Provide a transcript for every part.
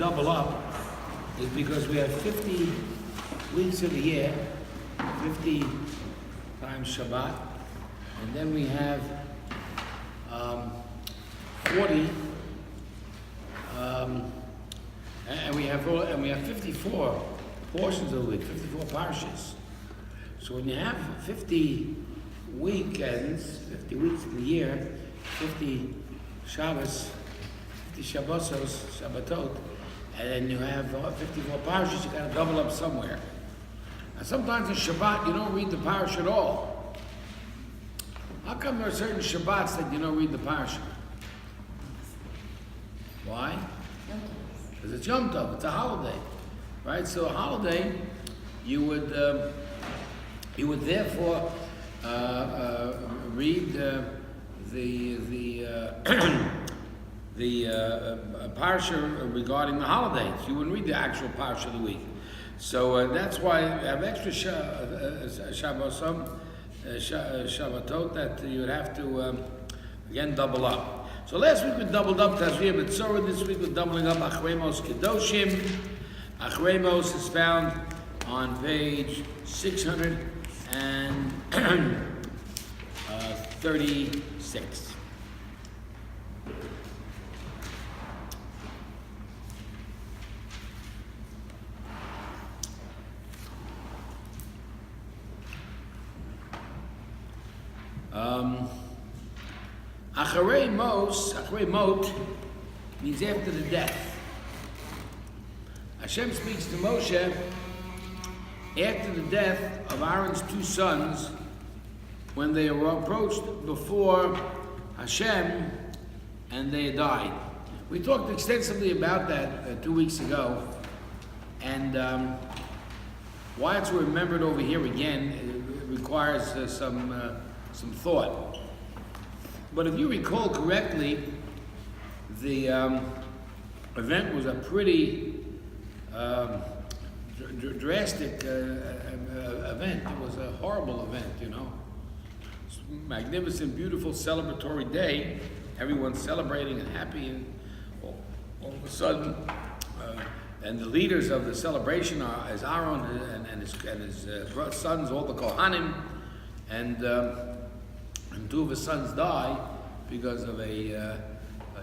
double up is because we have 50 weeks of the year, 50 times Shabbat, and then we have 40, and we have 54 portions of the week, 54 parshas. So when you have 50 weekends, 50 weeks of the year, 50 Shabbos, 50 Shabbatot, and then you have 54 parshas, you got to double up somewhere. And sometimes in Shabbat you don't read the parsha at all. How come there are certain Shabbats that you don't read the parsha? Why? Because it's Yom Tov, it's a holiday, right? So a holiday, you would therefore read the parsha regarding the holidays. You wouldn't read the actual parsha of the week. So that's why I have extra Shabbatot that you would have to again double up. So last week we doubled up Tazria B'Tzorah. This week we're doubling up Acharei Kedoshim. Acharei is found on page 636. Acharei Mot means after the death. Hashem speaks to Moshe after the death of Aaron's two sons when they were approached before Hashem and they died. We talked extensively about that 2 weeks ago, and why it's remembered over here again, it requires some thought. But if you recall correctly, the event was a pretty drastic event. It was a horrible event, you know. Magnificent, beautiful, celebratory day. Everyone's celebrating and happy, and all of a sudden, and the leaders of the celebration are as Aaron and his sons, all the Kohanim, and two of his sons die because of a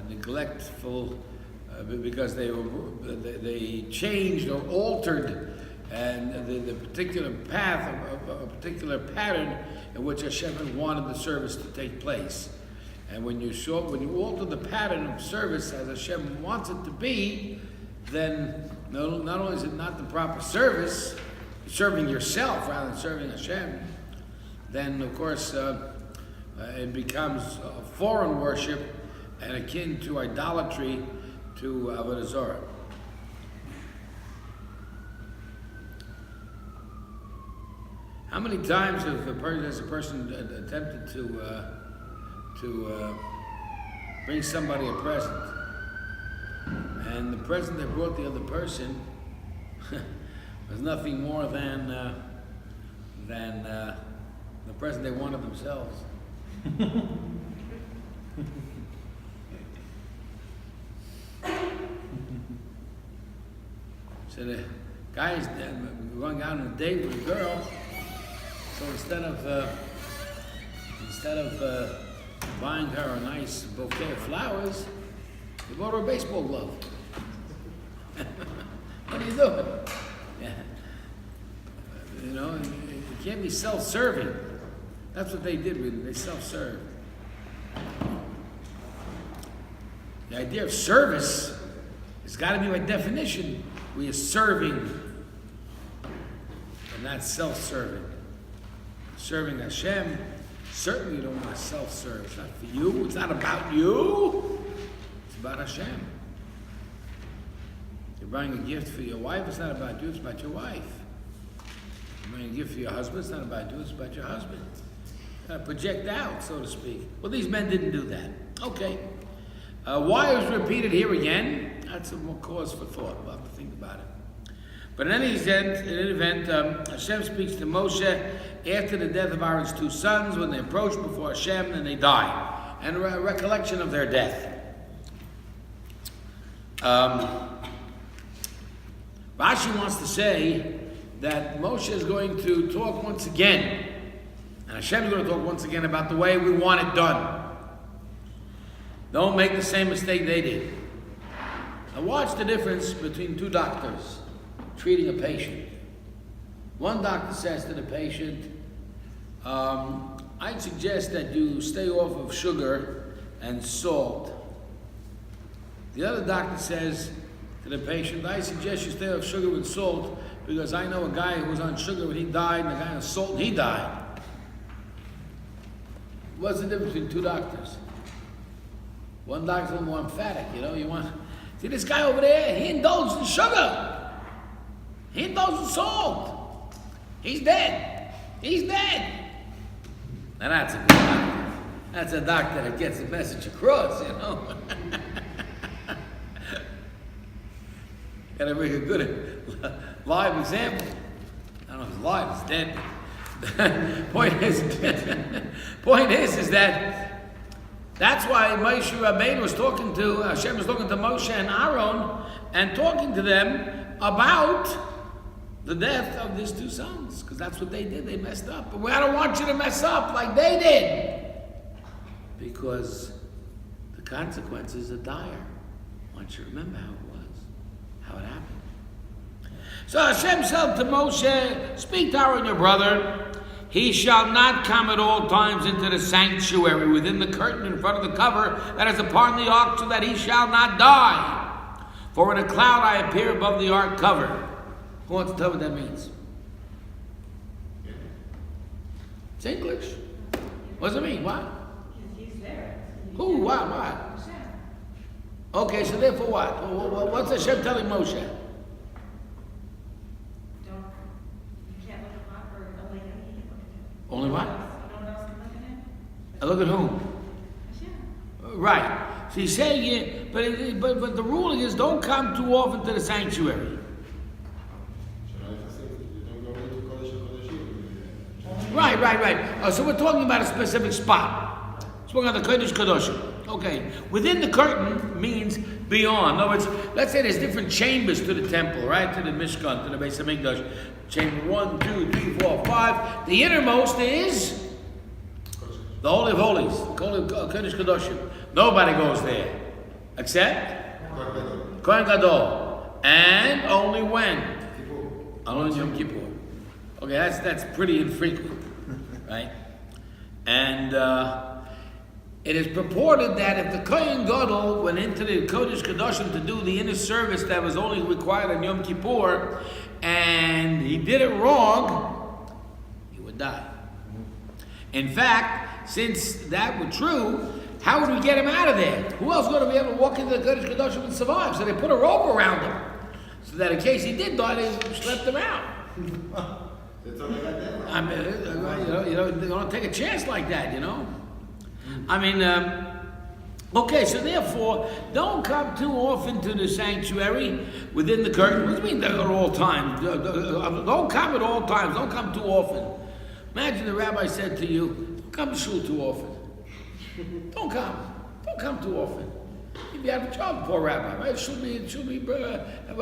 neglectful, because they changed or altered and the particular path of a particular pattern in which Hashem had wanted the service to take place. And when you alter the pattern of service as Hashem wants it to be, then not only is it not the proper service, serving yourself rather than serving Hashem, then of course it becomes foreign worship and akin to idolatry, to Avodah Zarah. How many times has a person attempted to bring somebody a present, and the present they brought the other person was nothing more than the present they wanted themselves? So the guy's going out on a date with a girl. So instead of buying her a nice bouquet of flowers, he bought her a baseball glove. What are you doing? Yeah. You know, it can't be self-serving. That's what they did with it. They self-served. The idea of service has got to be by definition. We are serving, and not self-serving. Serving Hashem, certainly you don't want to self-serve. It's not for you. It's not about you. It's about Hashem. You're buying a gift for your wife. It's not about you. It's about your wife. You're buying a gift for your husband. It's not about you. It's about your husband. Project out, so to speak. Well, these men didn't do that. Okay. Why it was repeated here again? That's a more cause for thought. We'll have to think about it. But in any event, Hashem speaks to Moshe after the death of Aaron's two sons, when they approached before Hashem and they died, and a recollection of their death. Rashi wants to say that Moshe is going to talk once again, and Hashem is going to talk once again about the way we want it done. Don't make the same mistake they did. Now watch the difference between two doctors treating a patient. One doctor says to the patient, I'd suggest that you stay off of sugar and salt. The other doctor says to the patient, I suggest you stay off sugar and salt because I know a guy who was on sugar when he died and a guy on salt and he died. What's the difference between two doctors? One doctor's a little more emphatic, you want... See this guy over there, he indulged in sugar. He indulged in salt. He's dead. He's dead. Now that's a good doctor. That's a doctor that gets the message across, Gotta make a good live example. I don't know if it's live, it's dead. Point is that that's why Moshe Rabbeinu was talking to, Hashem was talking to Moshe and Aaron and talking to them about the death of these two sons, because that's what they did. They messed up. But I don't want you to mess up like they did, because the consequences are dire. I want you to remember how it was, how it happened. So Hashem said to Moshe, speak to Aaron your brother. He shall not come at all times into the sanctuary within the curtain in front of the cover that is upon the ark, so that he shall not die. For in a cloud I appear above the ark cover. Who wants to tell what that means? It's English. What does it mean? What? He's there. Who? What? Okay, so therefore what? What's Hashem telling Moshe? You can't look at Lot or Elena. You can't look at him. Only what? You know what else can look at him? Look at whom? Hashem. Right. So he's saying, but the ruling is don't come too often to the sanctuary. Right. So we're talking about a specific spot. So we're talking about the Kodesh Kedoshim. Okay. Within the curtain means beyond. In other words, let's say there's different chambers to the temple, right? To the Mishkan, to the Beis HaMikdash. Chamber 1, 2, 3, 4, 5. The innermost is the Holy of Holies, Kodesh Kedoshim. Nobody goes there except Kohen Gadol. And only when? Only Yom Kippur. Okay, that's pretty infrequent, right? And it is purported that if the Kohen Gadol went into the Kodesh Kedoshim to do the inner service that was only required on Yom Kippur, and he did it wrong, he would die. In fact, since that were true, how would we get him out of there? Who else is going to be able to walk into the Kodesh Kedoshim and survive? So they put a rope around him, so that in case he did die, they slept him out. I mean, you don't take a chance like that, I mean, okay, so therefore, don't come too often to the sanctuary within the curtain. What do you mean at all times? Don't come at all times. Don't come too often. Imagine the rabbi said to you, don't come to shul too often. Don't come too often. He'd be out of job, poor rabbi, right? It should be, but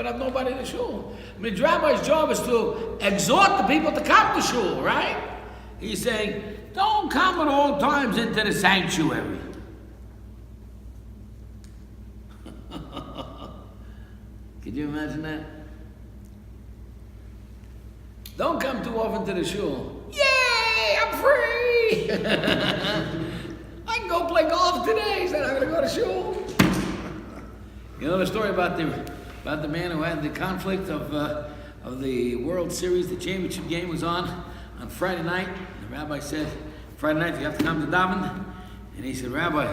have nobody in the shul. I mean, the rabbi's job is to exhort the people to come to shul, right? He's saying, don't come at all times into the sanctuary. Could you imagine that? Don't come too often to the shul. Yay, I'm free! I can go play golf today. He said, I'm going to go to shul. You know the story about the man who had the conflict of the World Series, the championship game was on Friday night. The rabbi said, Friday night you have to come to daven. And he said, Rabbi,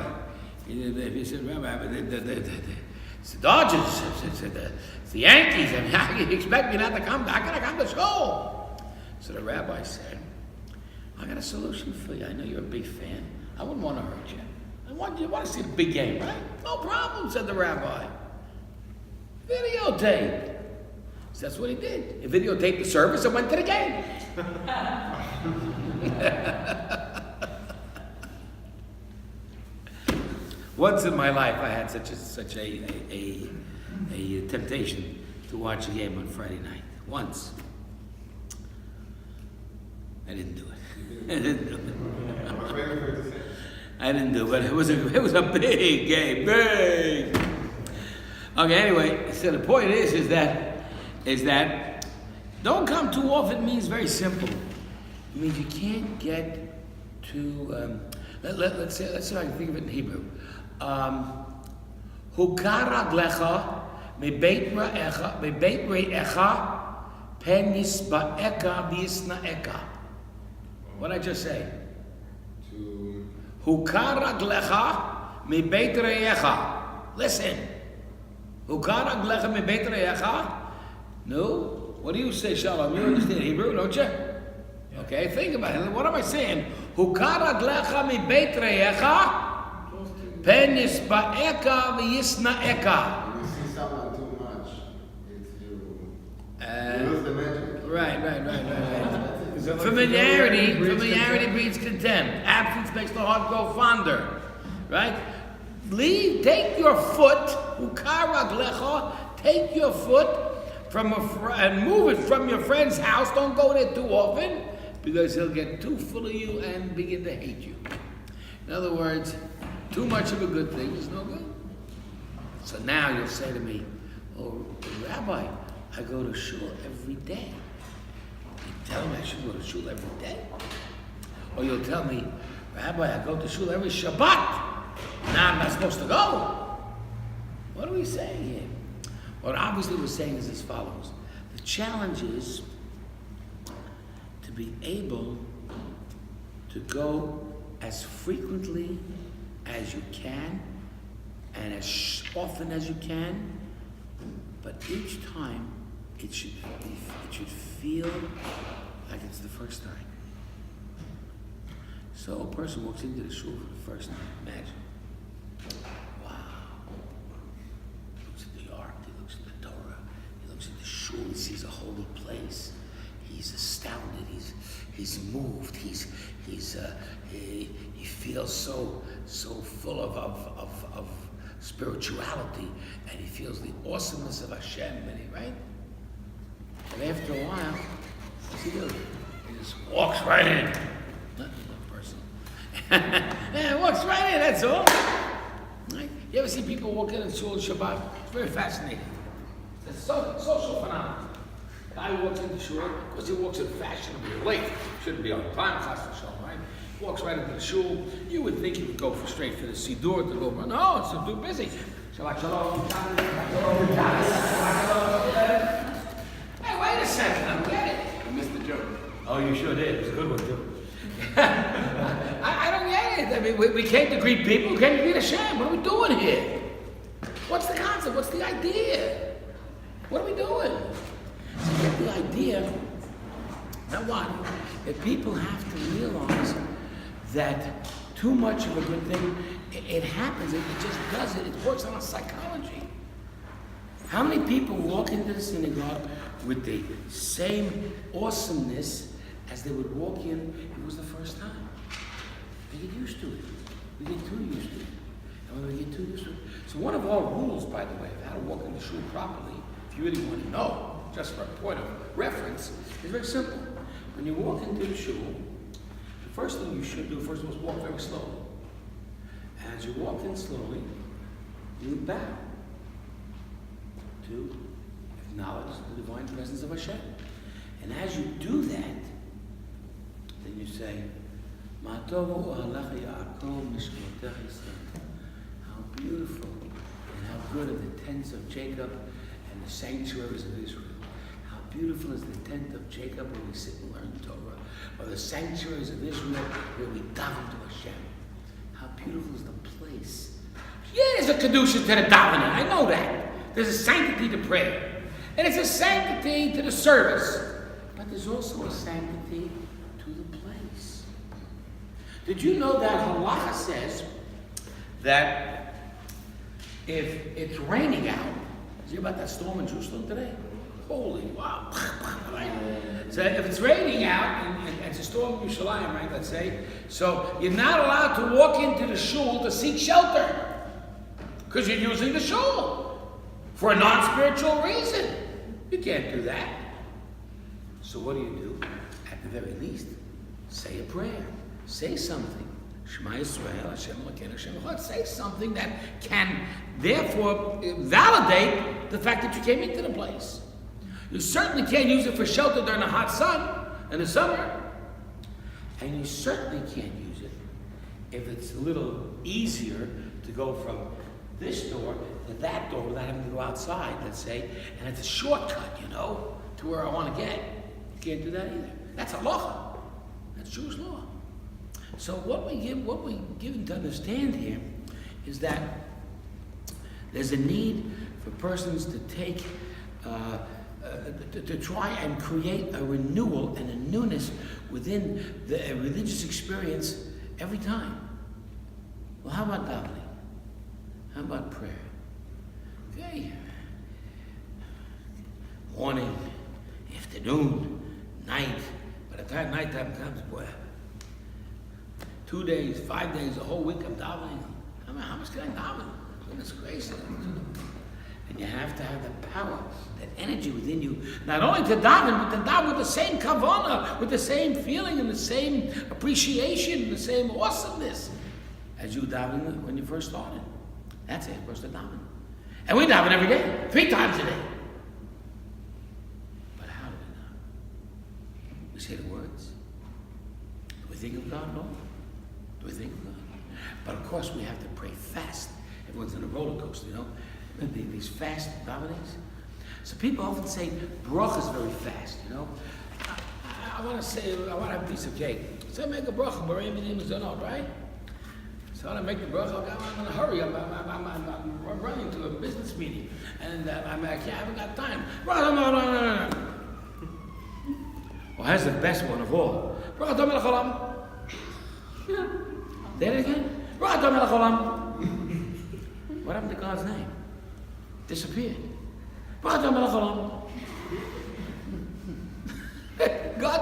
it's the Dodgers, it's the Yankees. I mean, how can you expect me not to come? How can I come to school? So the rabbi said, I got a solution for you. I know you're a big fan. I wouldn't want to hurt you. You want to see the big game, right? No problem, said the rabbi. Videotape. So that's what he did. He videotaped the service and went to the game. Once in my life, I had such a temptation to watch a game on Friday night. Once. I didn't do it. I didn't do it. I didn't do it, but it was a big game, big. Okay, anyway, so the point is that don't come too often means very simple. It means you can't get to let's see if I can think of it in Hebrew. Hukar raglecha mebeit re'echa pen yisba'eka v'yisna'eka. What did I just say? Hukar raglecha mebeit re'echa. Listen. Hukar raglecha mebeit re'echa. No. What do you say, Shalom? You understand Hebrew, don't you? Okay, think about it. What am I saying? Hukar raglecha mebeit re'echa pen yisba'eka v'yisna'eka. When you see someone too much, it's you lose the magic. Right. Familiarity breeds contempt. Absence makes the heart grow fonder. Right? Take your foot, hukar raglecha, take your foot and move it from your friend's house. Don't go there too often, because he'll get too full of you and begin to hate you. In other words, too much of a good thing is no good. So now you'll say to me, "Oh, Rabbi, I go to shul every day." You tell me I should go to shul every day? Or you'll tell me, "Rabbi, I go to shul every Shabbat. Now I'm not supposed to go." What are we saying here? What obviously we're saying is as follows. The challenge is to be able to go as frequently as you can and as often as you can, but each time it should feel like it's the first time. So a person walks into the shul for the first time. Imagine. Wow. He looks at the ark, he looks at the Torah, he looks at the shul, he sees a holy place. He's astounded, he's moved, he feels so full of spirituality, and he feels the awesomeness of Hashem, right? But after a while, what's he do? He just walks right in. Not one person. Yeah, walks right in, that's all. Right? You ever see people walk in shul Shabbat? It's very fascinating. It's a social phenomenon. Guy walks into shul, because he walks in fashionably late. Shouldn't be on time, chas v'shalom, right? Walks right into the shul. You would think he would go straight for the Siddur to go, but no, it's too busy. Shabbat shalom. Hey, wait a second, I'm getting it. I missed the joke. Oh, you sure did. It was a good one, too. I don't get it. I mean, we came to greet people, we came to greet Hashem. What are we doing here? What's the concept? What's the idea? What are we doing? So you get the idea. Now what? That people have to realize that too much of a good thing, it happens. It just does it. It works on our psychology. How many people walk into the synagogue with the same awesomeness as they would walk in if it was the first time? They get used to it. We get too used to it. And when we get too used to it, so one of our rules, by the way, of how to walk in the shul properly, if you really want to know, just for a point of reference, is very simple. When you walk into the shul, the first thing you should do, first of all, is walk very slowly. As you walk in slowly, you bow to acknowledge the divine presence of Hashem. And as you do that, then you say, Ma tovu ohalecha Yaakov mishkotech Yisrael. How beautiful and how good are the tents of Jacob and the sanctuaries of Israel. How beautiful is the tent of Jacob where we sit and learn Torah, or the sanctuaries of Israel where we daven to Hashem. How beautiful is the place. Yeah, there's a kedusha to the davening. I know that. There's a sanctity to prayer. And it's a sanctity to the service. But there's also a sanctity to the place. Did you know that halacha says that if it's raining out, did you hear about that storm in Jerusalem today? Holy wow. Right? So if it's raining out, and it's a storm in Yerushalayim, right, let's say, so you're not allowed to walk into the shul to seek shelter, because you're using the shul for a non-spiritual reason. You can't do that. So what do? At the very least, say a prayer. Say something. Shema Yisrael, Hashem Elokeinu, Hashem Echad. Say something that can, therefore, validate the fact that you came into the place. You certainly can't use it for shelter during the hot sun in the summer. And you certainly can't use it if it's a little easier to go from this door to that door without having to go outside, let's say, and it's a shortcut, to where I want to get. You can't do that either. That's halacha. That's Jewish law. So what we're given to understand here is that there's a need for persons to take, to try and create a renewal and a newness within the religious experience every time. Well, how about davening? How about prayer? Okay. Morning, afternoon, night. By the time nighttime comes, boy, 2 days, 5 days, a whole week I'm davening. I mean, how much can I daven? Goodness gracious. And you have to have the power, that energy within you, not only to daven, but to daven with the same kavanah, with the same feeling and the same appreciation, the same awesomeness as you daven when you first started. That's how you're supposed to daven. And we daven every day, 3 times a day. But how do we daven? We say the words. Do we think of God? No. Do we think of God? But of course we have to pray fast. Everyone's on a roller coaster, these fast davenings. So people often say bracha is very fast, I want to have a piece of cake. So I make a bracha, right? So when I make the bracha, I'm in a hurry. I'm running to a business meeting, and I haven't got time. Well, here's the best one of all. Say it again. What happened to God's name? Disappeared. God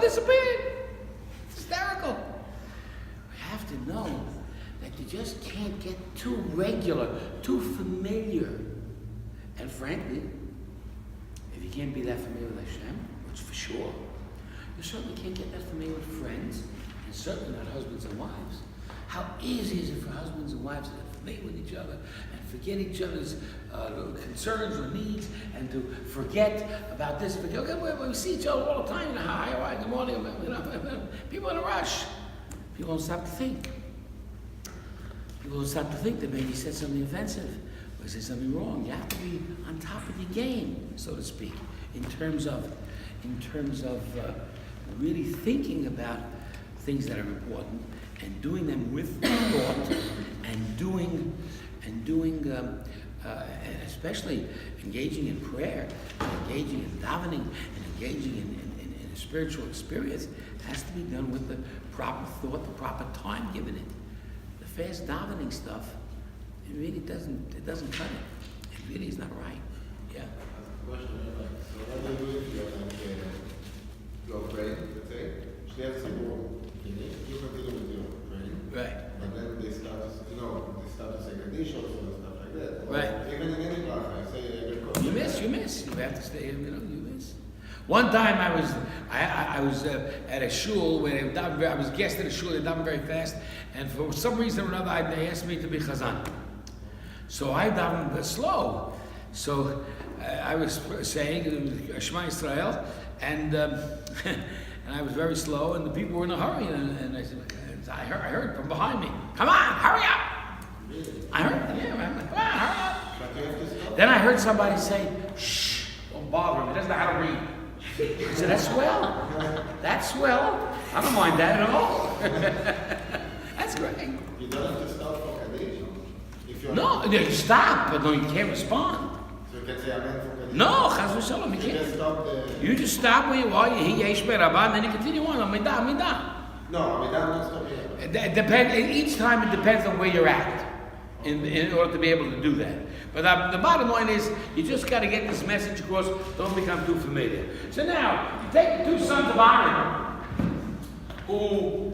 disappeared. It's hysterical. We have to know that you just can't get too regular, too familiar. And frankly, if you can't be that familiar with Hashem, which for sure, you certainly can't get that familiar with friends, and certainly not husbands and wives. How easy is it for husbands and wives to get familiar with each other and forget each other's concerns or needs, and to forget about this. Okay, we see each other all the time. Hi, how are you? Good morning. People in a rush. People don't stop to think. People don't stop to think that maybe he said something offensive or said something wrong. You have to be on top of your game, so to speak, in terms of really thinking about things that are important and doing them with thought, and doing, especially engaging in prayer, engaging in davening, and engaging in a spiritual experience, has to be done with the proper thought, the proper time given it. The fast davening stuff, it really doesn't cut it. It really is not right. Yeah. Question, so what do you do if you're praying, let's say, you continue with your praying, Right. but then they start to say conditions and stuff like that. Right. Even in any class, I say You miss. You have to stay. You miss. One time I was at a shul where I was guest at a shul. They davened very fast, and for some reason or another, they asked me to be chazan. So I davened slow. So I was saying Shema Yisrael, and I was very slow, and the people were in a hurry, and I said, I heard from behind me, come on, hurry up. I heard, I'm like, come on, hurry up. Then I heard somebody say, shh, don't bother him, he doesn't know how to read. I said, that's swell. I don't mind that at all. That's great. You don't have to stop for Kaddish. No, you stop, but no, you can't respond. So you can say Amen for Kaddish. No, chas v'shalom, you can't. You just stop where you are, you hear Yesh Berabah, and then you continue on, Amidah. No, Amidah not stopping. Each time it depends on where you're at in order to be able to do that. But the bottom line is, you just got to get this message across, don't become too familiar. So now, you take the 2 sons of Aaron, who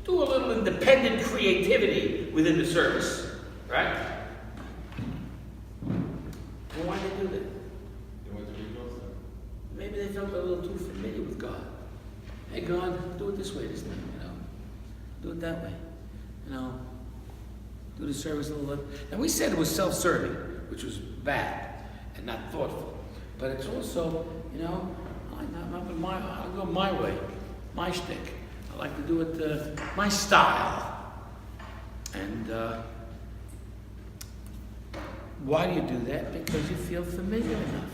do a little independent creativity within the service, right? Well, why did they do that? They want to be closer. felt a little too familiar with God. Hey, God, do it this way this time, Do it that way. Do the service a little bit. And we said it was self-serving, which was bad and not thoughtful. But it's also, I'll go my way, my shtick. I like to do it my style. And why do you do that? Because you feel familiar enough.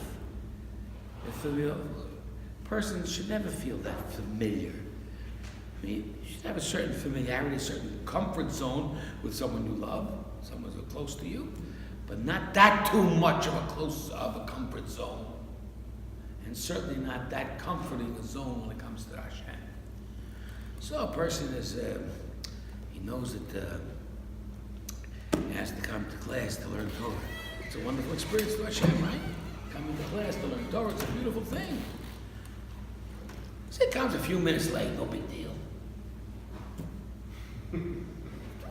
A person should never feel that familiar. I mean, you should have a certain familiarity, a certain comfort zone with someone you love, someone who's close to you, but not that too much of a comfort zone. And certainly not that comforting a zone when it comes to Hashem. So a person is, he knows that he has to come to class to learn Torah. It's a wonderful experience to Hashem, right? Coming to class to learn Torah, it's a beautiful thing. So it comes a few minutes late, no big deal.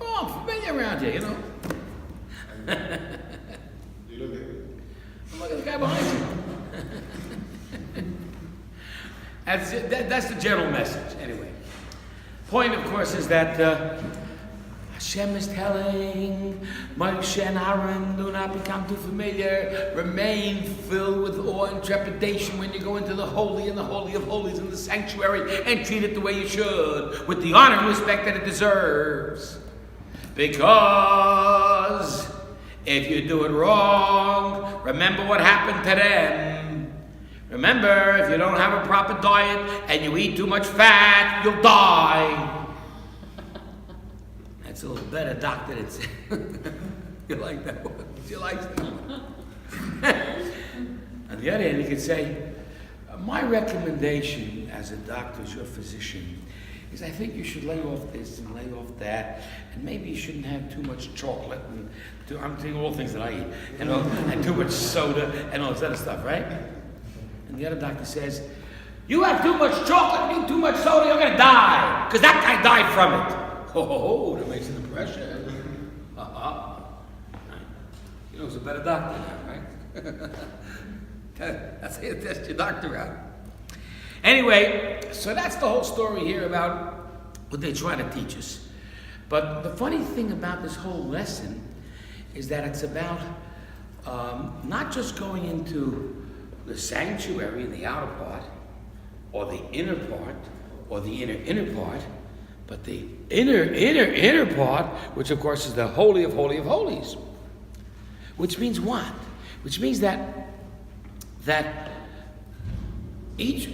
Oh, I'm familiar around here, You look at it. Look at the guy behind you. That's the general message, anyway. Point, of course, is that Hashem is telling Moshe and Aaron, do not become too familiar. Remain filled with awe and trepidation when you go into the Holy and the Holy of Holies in the sanctuary, and treat it the way you should, with the honor and respect that it deserves. Because if you do it wrong, remember what happened to them. Remember, if you don't have a proper diet and you eat too much fat, you'll die. That's a little better, doctor. It's you like that one? She likes that one. On the other hand, you could say, my recommendation as a doctor, as your physician, is I think you should lay off this and lay off that, and maybe you shouldn't have too much chocolate, and I'm saying all things that I eat, and too much soda, and all this other stuff, right? And the other doctor says, you have too much chocolate, you eat too much soda, you're going to die, because that guy died from it. Oh, that makes an impression. You know, it's a better doctor now, right? That's how you test your doctor out. Anyway, so that's the whole story here about what they try to teach us. But the funny thing about this whole lesson is that it's about not just going into the sanctuary, the outer part, or the inner part, or the inner part, but the inner part, which of course is the Holy of Holies. Which means what? Which means that each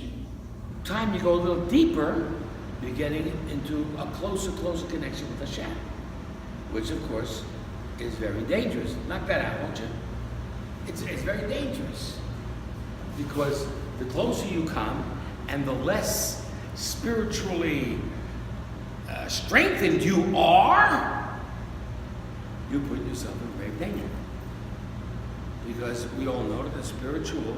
time you go a little deeper, you're getting into a closer connection with Hashem, which of course is very dangerous. Knock that out, won't you? It's very dangerous, because the closer you come and the less spiritually strengthened you are, you put yourself in grave danger. Because we all know that the spiritual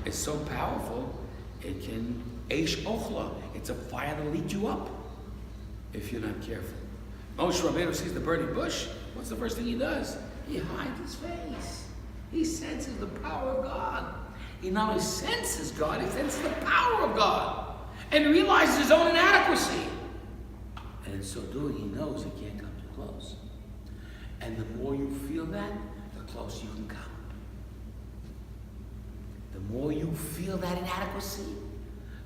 is so powerful, it can Eish Ochla. It's a fire that'll eat you up if you're not careful. Moshe Rabbeinu sees the burning bush. What's the first thing he does? He hides his face. He senses the power of God. He not only senses God, he senses the power of God. And realizes his own inadequacy. And in so doing, he knows he can't come too close. And the more you feel that, the closer you can come. The more you feel that inadequacy,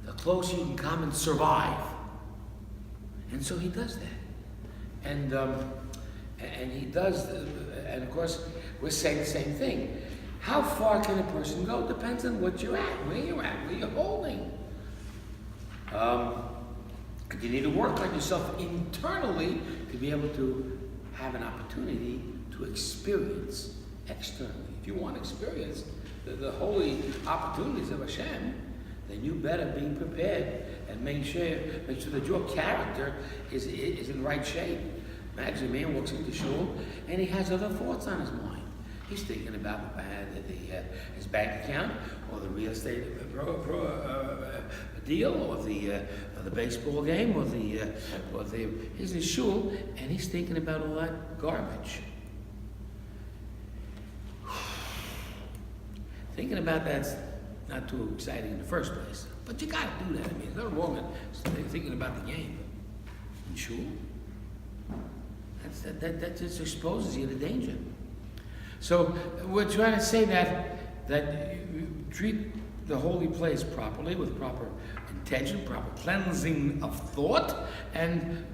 the closer you can come and survive. And so he does that. And he does, and of course, we're saying the same thing. How far can a person go? Depends on what you're at, where you're holding. You need to work on yourself internally to be able to have an opportunity to experience externally. If you want to experience the holy opportunities of Hashem, then you better be prepared and make sure that your character is in right shape. Imagine a man walks into shul and he has other thoughts on his mind. He's thinking about his bank account, or the real estate deal, or the baseball game, he's in shul and he's thinking about all that garbage. Thinking about that's not too exciting in the first place. But you got to do that. I mean, there's nothing wrong with thinking about the game. And sure, that just exposes you to danger. So we're trying to say that you treat the holy place properly, with proper intention, proper cleansing of thought, and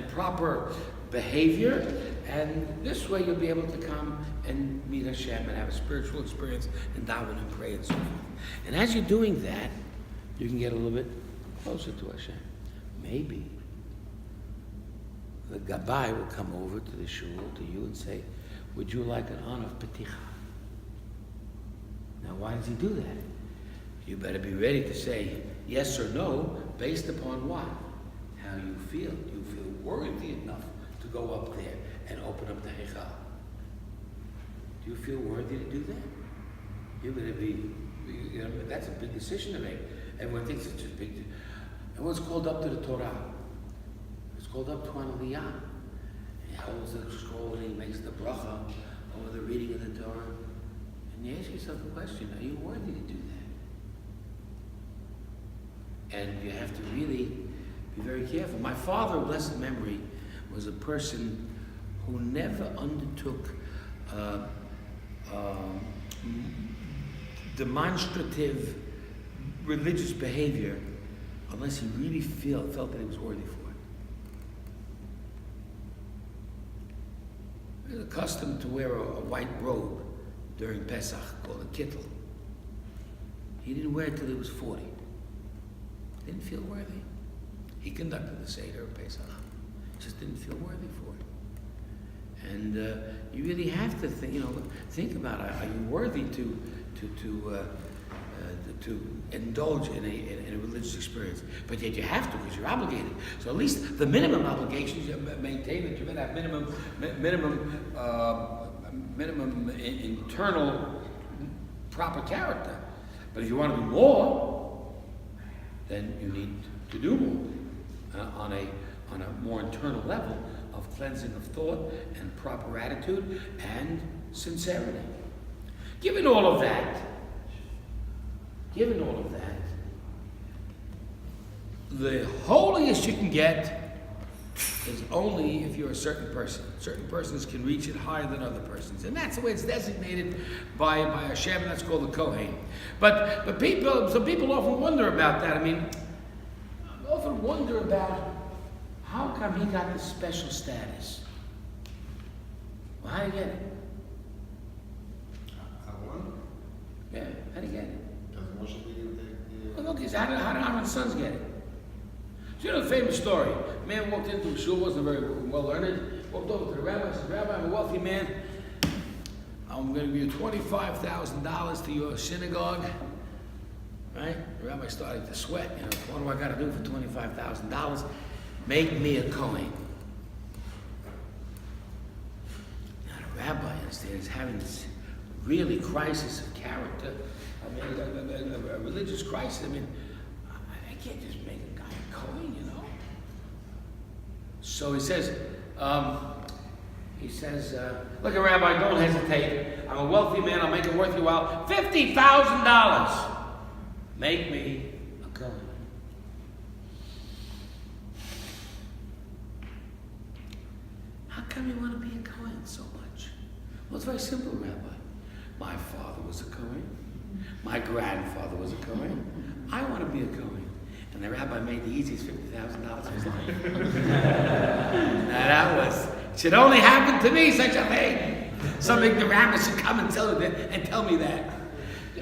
proper behavior, and this way you'll be able to come and meet Hashem and have a spiritual experience and daven and pray and so forth. And as you're doing that, you can get a little bit closer to Hashem. Maybe the Gabbai will come over to the shul, to you, and say, would you like an on of Peticha? Now, why does he do that? You better be ready to say yes or no based upon what? How you feel. Do you feel worthy enough to go up there and open up the Heichal? Do you feel worthy to do that? You better be, that's a big decision to make. Everyone thinks it's just big. Everyone's called up to the Torah. It's called up to an Aliyah. He holds the scroll and he makes the bracha over the reading of the Torah. And you ask yourself the question, are you worthy to do that? And you have to really be very careful. My father, blessed memory, was a person who never undertook demonstrative religious behavior unless he really felt that he was worthy for it. He was accustomed to wear a white robe during Pesach called a kittel. He didn't wear it till he was 40. Didn't feel worthy. He conducted the Seder of Pesach. Just didn't feel worthy for it. And you really have to think about it. Are you worthy to indulge in a religious experience? But yet you have to, because you're obligated. So at least the minimum obligations you maintain, that you better have minimum internal proper character. But if you want to do more, then you need to do more on a more internal level of cleansing of thought and proper attitude and sincerity. Given all of that, the holiest you can get is only if you're a certain person. Certain persons can reach it higher than other persons. And that's the way it's designated by Hashem, and that's called the Kohen. But people often wonder about that. I mean, I often wonder about how come he got this special status? Well, how did he get it? Yeah, how did he get it? Well, look, how did Aaron's sons get it? So you know the famous story. A man walked into a shul, wasn't very well learned, walked over to the rabbi and said, Rabbi, I'm a wealthy man. I'm going to give you $25,000 to your synagogue. Right? The rabbi started to sweat. What do I got to do for $25,000? Make me a Kohen. Now the rabbi, is having this really crisis of character. I mean, a religious crisis. I mean, I can't just make a guy a Kohen, So he says, look, Rabbi, don't hesitate. I'm a wealthy man. I'll make it worth your while. $50,000. Make me a Kohen. How come you want to be a Kohen so much? Well, it's very simple, Rabbi. My father was a Kohen. My grandfather was a Kohen. I want to be a Kohen. And the rabbi made the easiest $50,000 of his life. Now should only happen to me, such a thing. Some ignoramus should come and tell me that.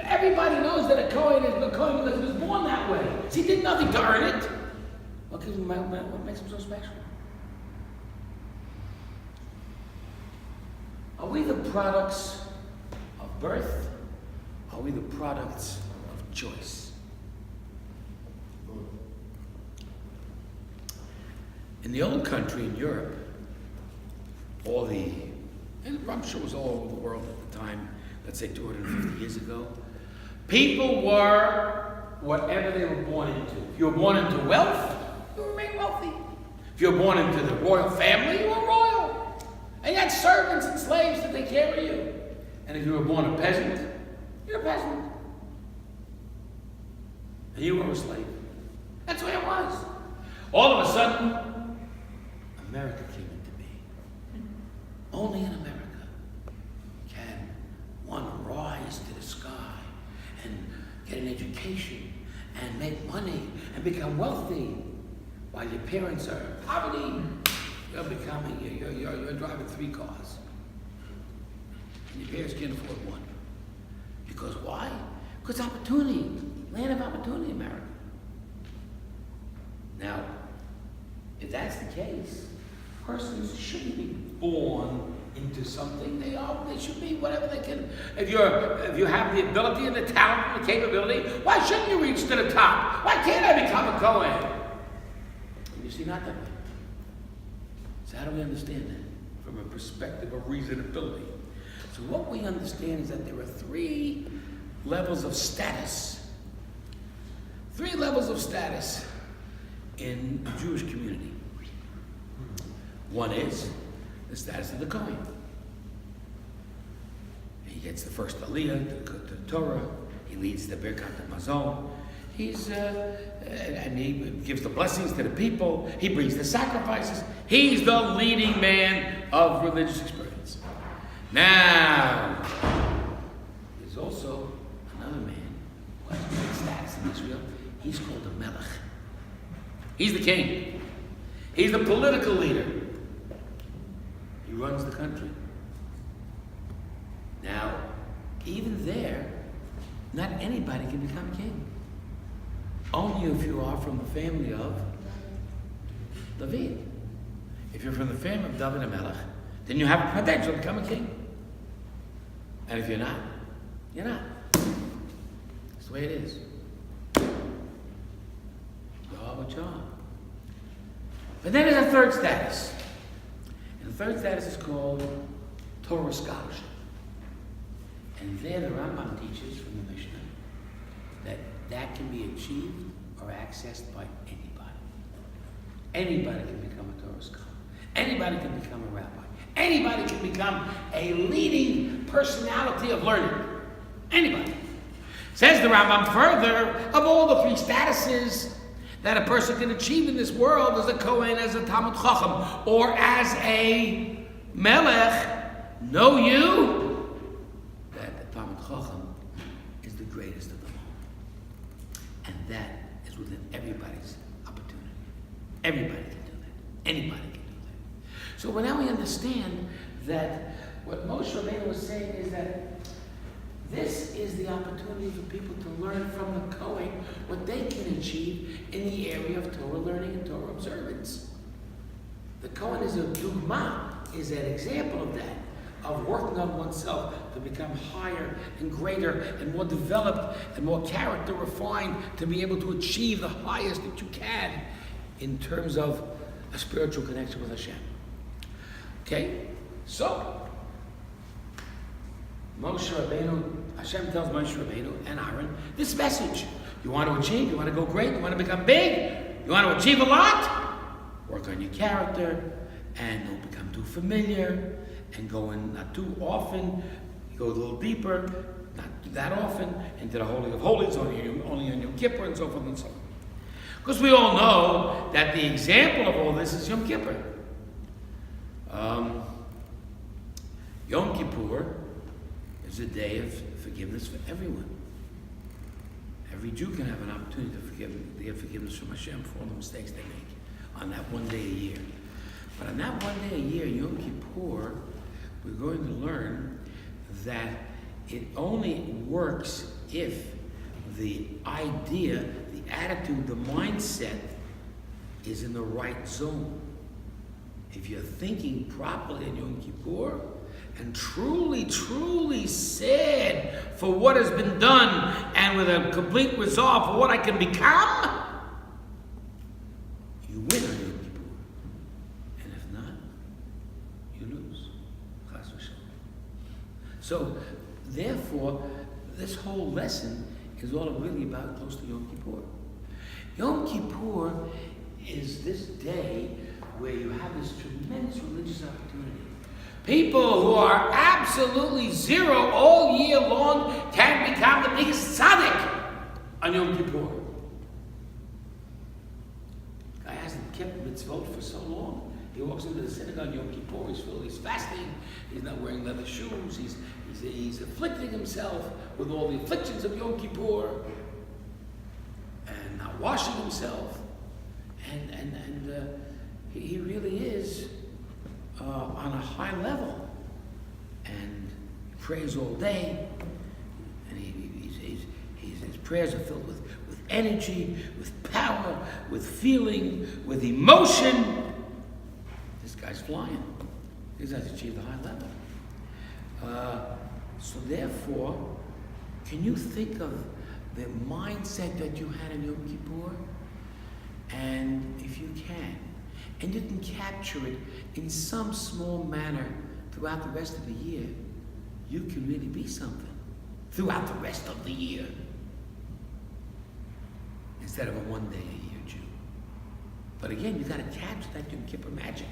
Everybody knows that a Kohen is a Kohen because he was born that way. So he did nothing to earn it. What makes him so special? Are we the products of birth? Are we the products of choice? In the old country, in Europe, and I'm sure it was all over the world at the time, let's say 250 years ago, people were whatever they were born into. If you were born into wealth, you remain wealthy. If you were born into the royal family, you were royal. And you had servants and slaves to take care of you. And if you were born a peasant, you're a peasant. and you were a slave. That's the way it was. All of a sudden, America came into being. Only in America can one rise to the sky and get an education and make money and become wealthy while your parents are in poverty. You're driving 3 cars. And your parents can't afford one. Because why? Because opportunity. Land of opportunity, America. Now, if that's the case, persons shouldn't be born into something. They should be whatever they can. If you have the ability and the talent and the capability, why shouldn't you reach to the top? Why can't I become a Kohen? You see, not that way. So how do we understand that? From a perspective of reasonability. So what we understand is that there are 3 levels of status. 3 levels of status in the Jewish community. One is the status of the Kohen. He gets the first Aliyah to the Torah. He leads the Birkat Hamazon. And he gives the blessings to the people. He brings the sacrifices. He's the leading man of religious experience. Now, there's also another man who has great status in Israel. He's called the Melech. He's the king. He's the political leader. He runs the country. Now, even there, not anybody can become king. Only if you are from the family of David. If you're from the family of David and Melech, then you have a potential to become a king. And if you're not, you're not. That's the way it is. You are what you are. But then there's a third status. And the third status is called Torah scholarship. And there the Rambam teaches from the Mishnah that can be achieved or accessed by anybody. Anybody can become a Torah scholar. Anybody can become a rabbi. Anybody can become a leading personality of learning. Anybody. Says the Rambam further, of all the 3 statuses that a person can achieve in this world as a Kohen, as a Talmud Chacham, or as a Melech, know you that the Talmud Chacham is the greatest of them all. And that is within everybody's opportunity. Everybody can do that. Anybody can do that. So now we understand that what Moshe Rabbeinu was saying is that this is the opportunity for people to learn from the Kohen what they can achieve in the area of Torah learning and Torah observance. The Kohen is a dugma, is an example of that, of working on oneself to become higher and greater and more developed and more character refined to be able to achieve the highest that you can in terms of a spiritual connection with Hashem. Okay? So, Moshe Rabbeinu, Hashem tells Moshe Rabbeinu and Aaron this message. You want to achieve, you want to go great, you want to become big, you want to achieve a lot? Work on your character and don't become too familiar and go in not too often. You go a little deeper, not that often, into the Holy of Holies, only on Yom Kippur and so forth and so on. Because we all know that the example of all this is Yom Kippur. Yom Kippur is a day of forgiveness for everyone. Every Jew can have an opportunity to get forgiveness from Hashem for all the mistakes they make on that one day a year. But on that one day a year, Yom Kippur, we're going to learn that it only works if the idea, the attitude, the mindset is in the right zone. If you're thinking properly in Yom Kippur, and truly, truly sad for what has been done, and with a complete resolve for what I can become, you win on Yom Kippur. And if not, you lose. Chas v'shalom. So, therefore, this whole lesson is all really about close to Yom Kippur. Yom Kippur is this day where you have this tremendous religious opportunity. People who are absolutely zero all year long can become the biggest tzaddik on Yom Kippur. kept mitzvot for so long. He walks into the synagogue Yom Kippur, he's fasting, he's not wearing leather shoes, he's afflicting himself with all the afflictions of Yom Kippur, and not washing himself, and he really is on a high level, and prays all day, and his prayers are filled with energy, with power, with feeling, with emotion. This guy's flying. This guy's achieved a high level. So therefore, can you think of the mindset that you had in Yom Kippur? And if you can, and you can capture it in some small manner throughout the rest of the year, you can really be something throughout the rest of the year. Instead of a one-day-a-year Jew. But again, you got to capture that Yom Kippur magic.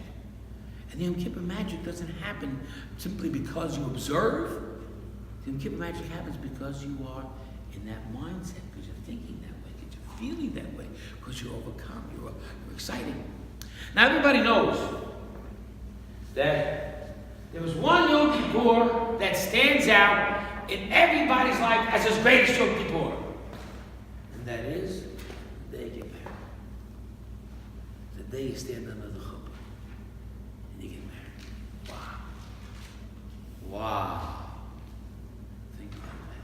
And the Yom Kippur magic doesn't happen simply because you observe. The Yom Kippur magic happens because you are in that mindset, because you're thinking that way, because you're feeling that way, because you're overcome, you're exciting. Now everybody knows that there was one Yom Kippur that stands out in everybody's life as his greatest Yom Kippur. And that is the day you get married. The day you stand under the chuppah and you get married. Wow. Wow. Think about that.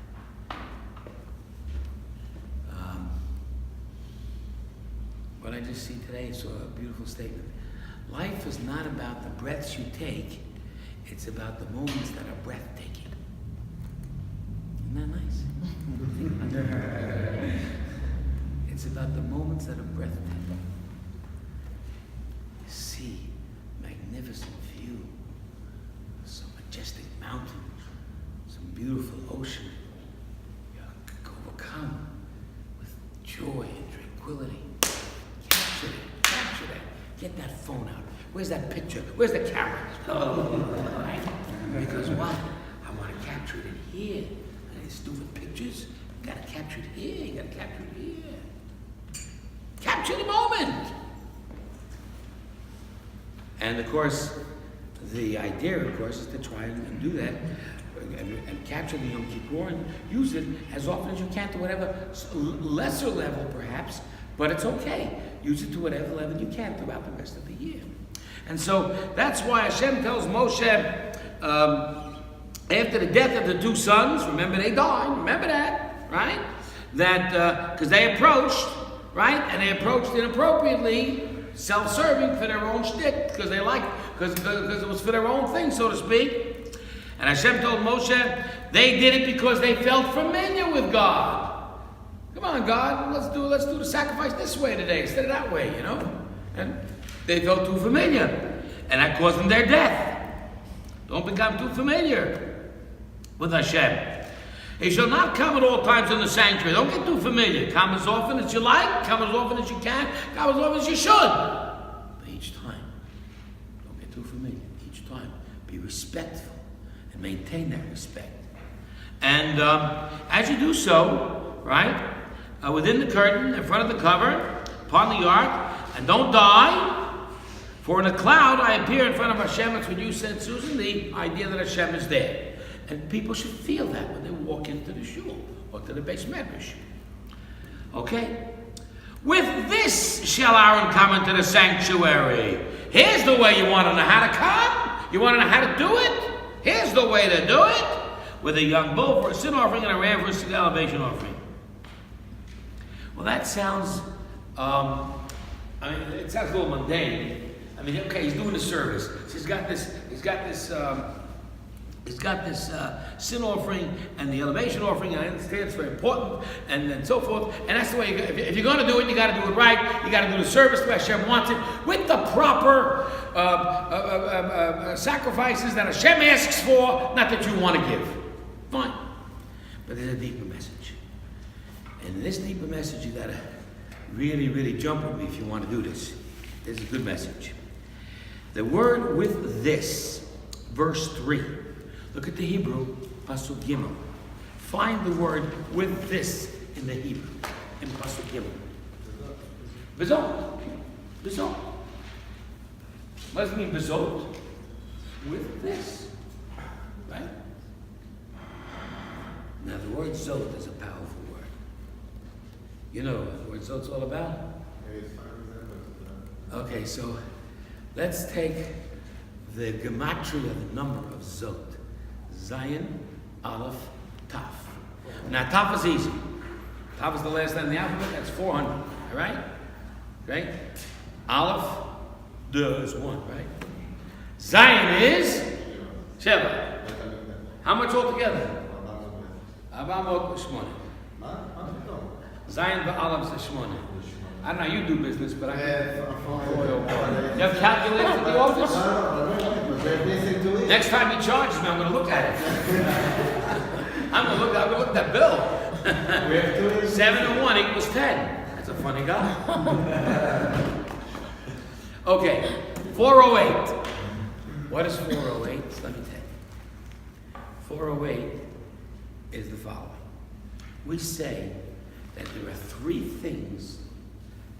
What I just see today saw a beautiful statement. Life is not about the breaths you take, it's about the moments that are breathtaking. Isn't that nice? It's about the moments that are breathtaking. You see magnificent view, some majestic mountain, some beautiful ocean. You're overcome with joy and tranquility. Capture that. Get that phone out. Where's that picture? Where's the camera? Right? Because what? I want to capture it in here. And these stupid pictures, you got to capture it here. You got to capture it here. Capture the moment. And of course, the idea, of course, is to try and do that and capture the Yom Kippur and use it as often as you can to whatever lesser level, perhaps, but it's okay. Use it to whatever level you can throughout the rest of the year. And so that's why Hashem tells Moshe, after the death of the two sons, remember they died, remember that, right? That, because they approached, right? And they approached inappropriately, self-serving for their own shtick, because it was for their own thing, so to speak. And Hashem told Moshe, they did it because they felt familiar with God. Come on, God, let's do the sacrifice this way today instead of that way, you know? And they felt too familiar. And that caused them their death. Don't become too familiar with Hashem. He shall not come at all times in the sanctuary. Don't get too familiar. Come as often as you like, come as often as you can, come as often as you should. But each time, don't get too familiar. Each time, be respectful and maintain that respect. And as you do so, right, within the curtain, in front of the cover, upon the ark, and don't die, for in a cloud I appear in front of Hashem. That's what you said, Susan, the idea that Hashem is there. And people should feel that when they walk into the shul or to the Beis Medrash. Okay? With this shall Aaron come into the sanctuary. Here's the way you want to know how to come. You want to know how to do it? Here's the way to do it. With a young bull for a sin offering and a ram for a sin elevation offering. Well, that sounds, it sounds a little mundane. I mean, okay, he's doing the service. So he's got this sin offering and the elevation offering, and I understand it's very important, and so forth. And that's the way, if you're going to do it, you got to do it right. You got to do the service the way Hashem wants it, with the proper sacrifices that Hashem asks for, not that you want to give. Fine. But there's a deeper message. And in this deeper message, you got to really, really jump with me if you want to do this. This is a good message. The word with this, verse 3. Look at the Hebrew, Pasuk Gimel. Find the word with this in the Hebrew, in Pasuk Gimel. V'zot. What does it mean, bezot? With this, right? Now the word zot is a powerful word. You know what the word zot's all about? Okay, so let's take the gematria, the number of zot. Zayin, Aleph, Taf. Now Taf is easy. Taf is the last letter in the alphabet, that's 400, all right? Right? Aleph, Duh is 1, right? Zayin is Sheva. How much altogether? Abamot Shmona. Zayin v'Aleph is Shmona. I don't know, you do business, but I can. You have calculators at the office? Next time he charges me, I'm going to look at it. I'm going to look at that bill. 7 and 1 equals 10. That's a funny guy. Okay, 408. What is 408? Let me tell you. 408 is the following. We say that there are 3 things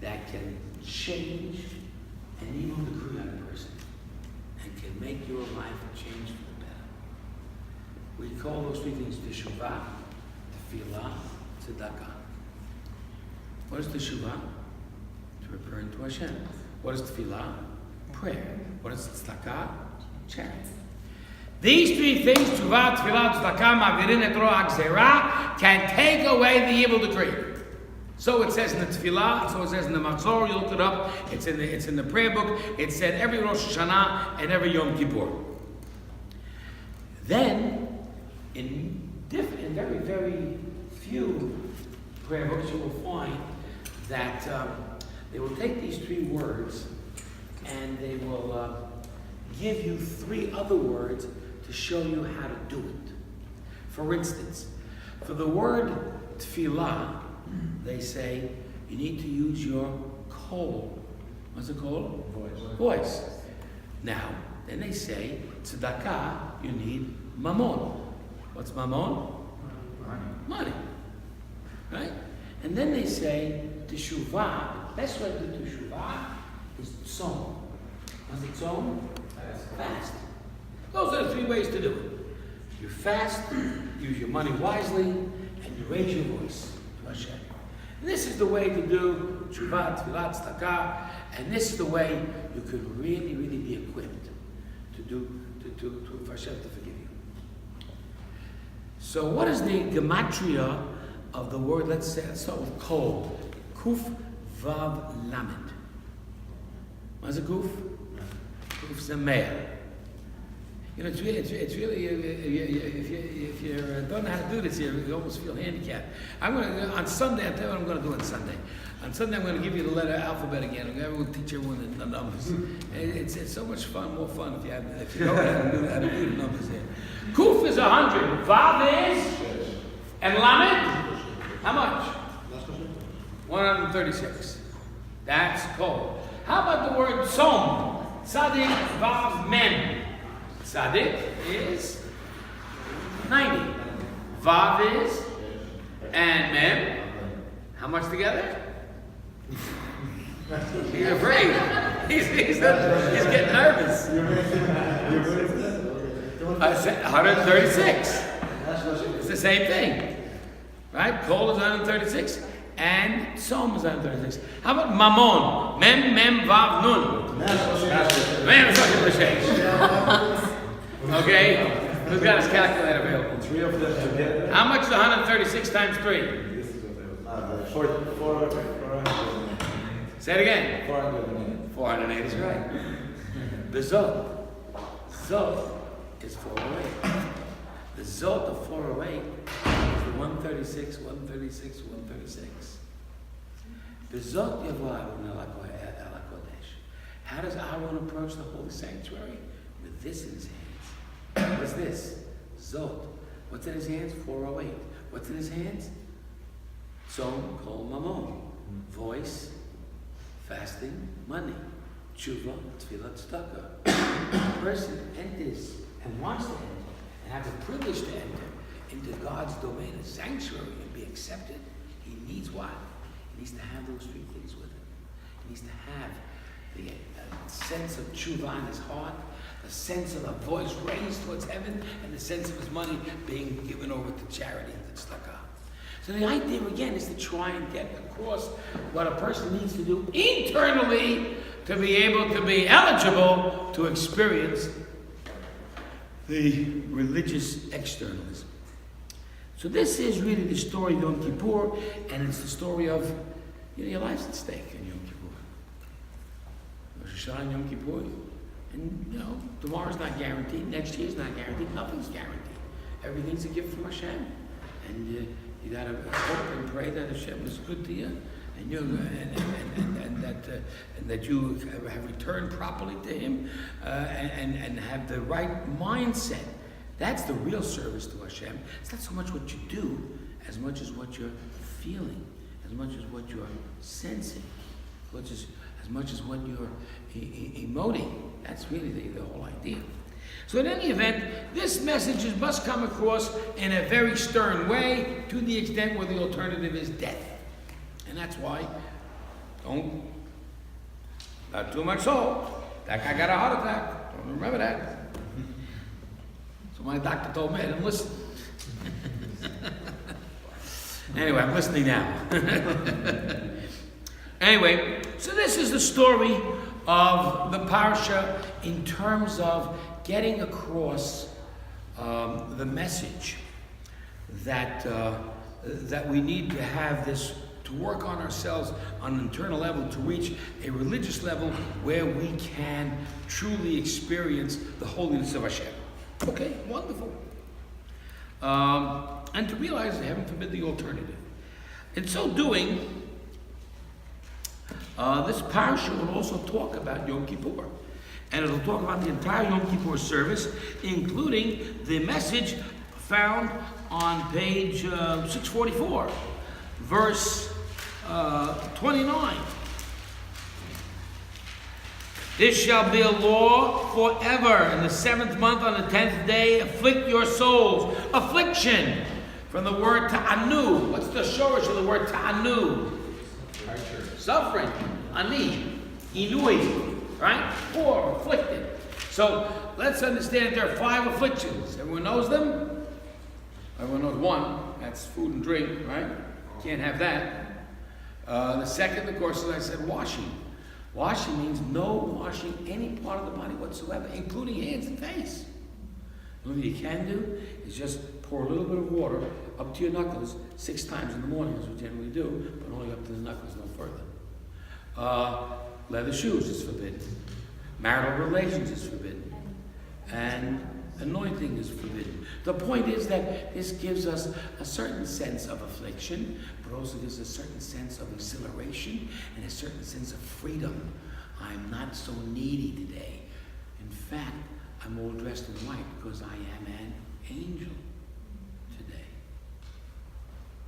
that can change an evil decree on a person and can make your life change for the better. We call those 3 things teshuvah, tefillah, tzedakah. What is teshuvah? To return to Hashem. What is tefillah? Prayer. What is tzedakah? Charity. These 3 things, teshuvah, tefillah, tzedakah, ma'avirin et ro'ah gzerah, can take away the evil decree. So it says in the Tefillah, so it says in the Machzor, you looked it up, it's in the prayer book, it said every Rosh Hashanah and every Yom Kippur. Then, in very, very few prayer books, you will find that they will take these 3 words and they will give you 3 other words to show you how to do it. For instance, for the word Tefillah, they say you need to use your kol. What's it called? Voice. Now, then they say tzedakah, you need mamon. What's mamon? Money. Right? And then they say teshuvah. The best way to do teshuvah is tzom. What's it tzom? Fast. Those are the 3 ways to do it. You fast, use your money wisely, and you raise your voice to Hashem. And this is the way to do teshuvah, tefillah, tzedakah, and this is the way you could really, really be equipped for Hashem to forgive you. So, what is the gematria of the word? Let's start with kol. Kuf vav lamed. What's a kuf? Kuf is a male. You know, it's really if you don't know how to do this, you almost feel handicapped. On Sunday, I'll tell you what I'm going to do on Sunday. On Sunday, I'm going to give you the letter alphabet again. I'm going to teach everyone the numbers. It's so much fun, more fun if you know how to do the numbers here. Kuf is 100. Vav is? And Lamed? How much? 136. That's cold. How about the word Tzom? Tzadik, Vav, Mem. Tzadik is 90. Vav is? And Mem? How much together? He's afraid. He's getting nervous. I said 136. It's the same thing. Right? Kol is 136. And Tzom is 136. How about Mamon? Mem, Vav, Nun. Man, it's not going to Okay? Who's got his calculator available? 3 of them together. How much is 136 times 3? 408. Say it again. 408. 408 is right. The Zot. Zot is 408. The Zot of 408 is the 136, 136, 136. The Zot Yavod Ala Kodesh. How does Aaron approach the holy sanctuary? With this in his hands. What's this? Zot. What's in his hands? 408. What's in his hands? Tzom, kol, mamon. Voice, fasting, money. Tshuva, tefillah, tzedakah. A person enters and wants to enter and have the privilege to enter into God's domain, a sanctuary, and be accepted. He needs what? He needs to have those 3 things with him. He needs to have the sense of tshuva in his heart, the sense of a voice raised towards heaven, and the sense of his money being given over to charity and tzedakah. So the idea again is to try and get across what a person needs to do internally to be able to be eligible to experience the religious externalism. So this is really the story of Yom Kippur, and it's the story of your life's at stake in Yom Kippur. Rosh Hashanah, Yom Kippur, and tomorrow's not guaranteed, next year's not guaranteed, nothing's guaranteed. Everything's a gift from Hashem, and you gotta hope and pray that Hashem is good to you, and that you have returned properly to Him, and have the right mindset. That's the real service to Hashem. It's not so much what you do, as much as what you're feeling, as much as what you're sensing, as much as what you're emoting. That's really the whole idea. So in any event, this message must come across in a very stern way, to the extent where the alternative is death. And that's why, not too much salt. That guy got a heart attack. Don't remember that. So my doctor told me I didn't listen. Anyway, I'm listening now. Anyway, so this is the story of the Parsha in terms of getting across the message that we need to have this, to work on ourselves on an internal level, to reach a religious level where we can truly experience the holiness of Hashem. Okay, wonderful. And to realize, heaven forbid, the alternative. In so doing, this parsha will also talk about Yom Kippur. And it'll talk about the entire Yom Kippur service, including the message found on page 644, verse 29. This shall be a law forever. In the 7th month, on the 10th day, afflict your souls. Affliction, from the word ta'anu. What's the shorish of the word ta'anu? Suffering. Ani. Inui. Right? Poor, afflicted. So let's understand there are 5 afflictions. Everyone knows them? Everyone knows one. That's food and drink, right? Can't have that. The second, of course, as I said, washing. Washing means no washing any part of the body whatsoever, including hands and face. The only thing you can do is just pour a little bit of water up to your knuckles 6 times in the morning, as we generally do, but only up to the knuckles, no further. Leather shoes is forbidden. Marital relations is forbidden. And anointing is forbidden. The point is that this gives us a certain sense of affliction, but also gives us a certain sense of exhilaration and a certain sense of freedom. I'm not so needy today. In fact, I'm all dressed in white because I am an angel today.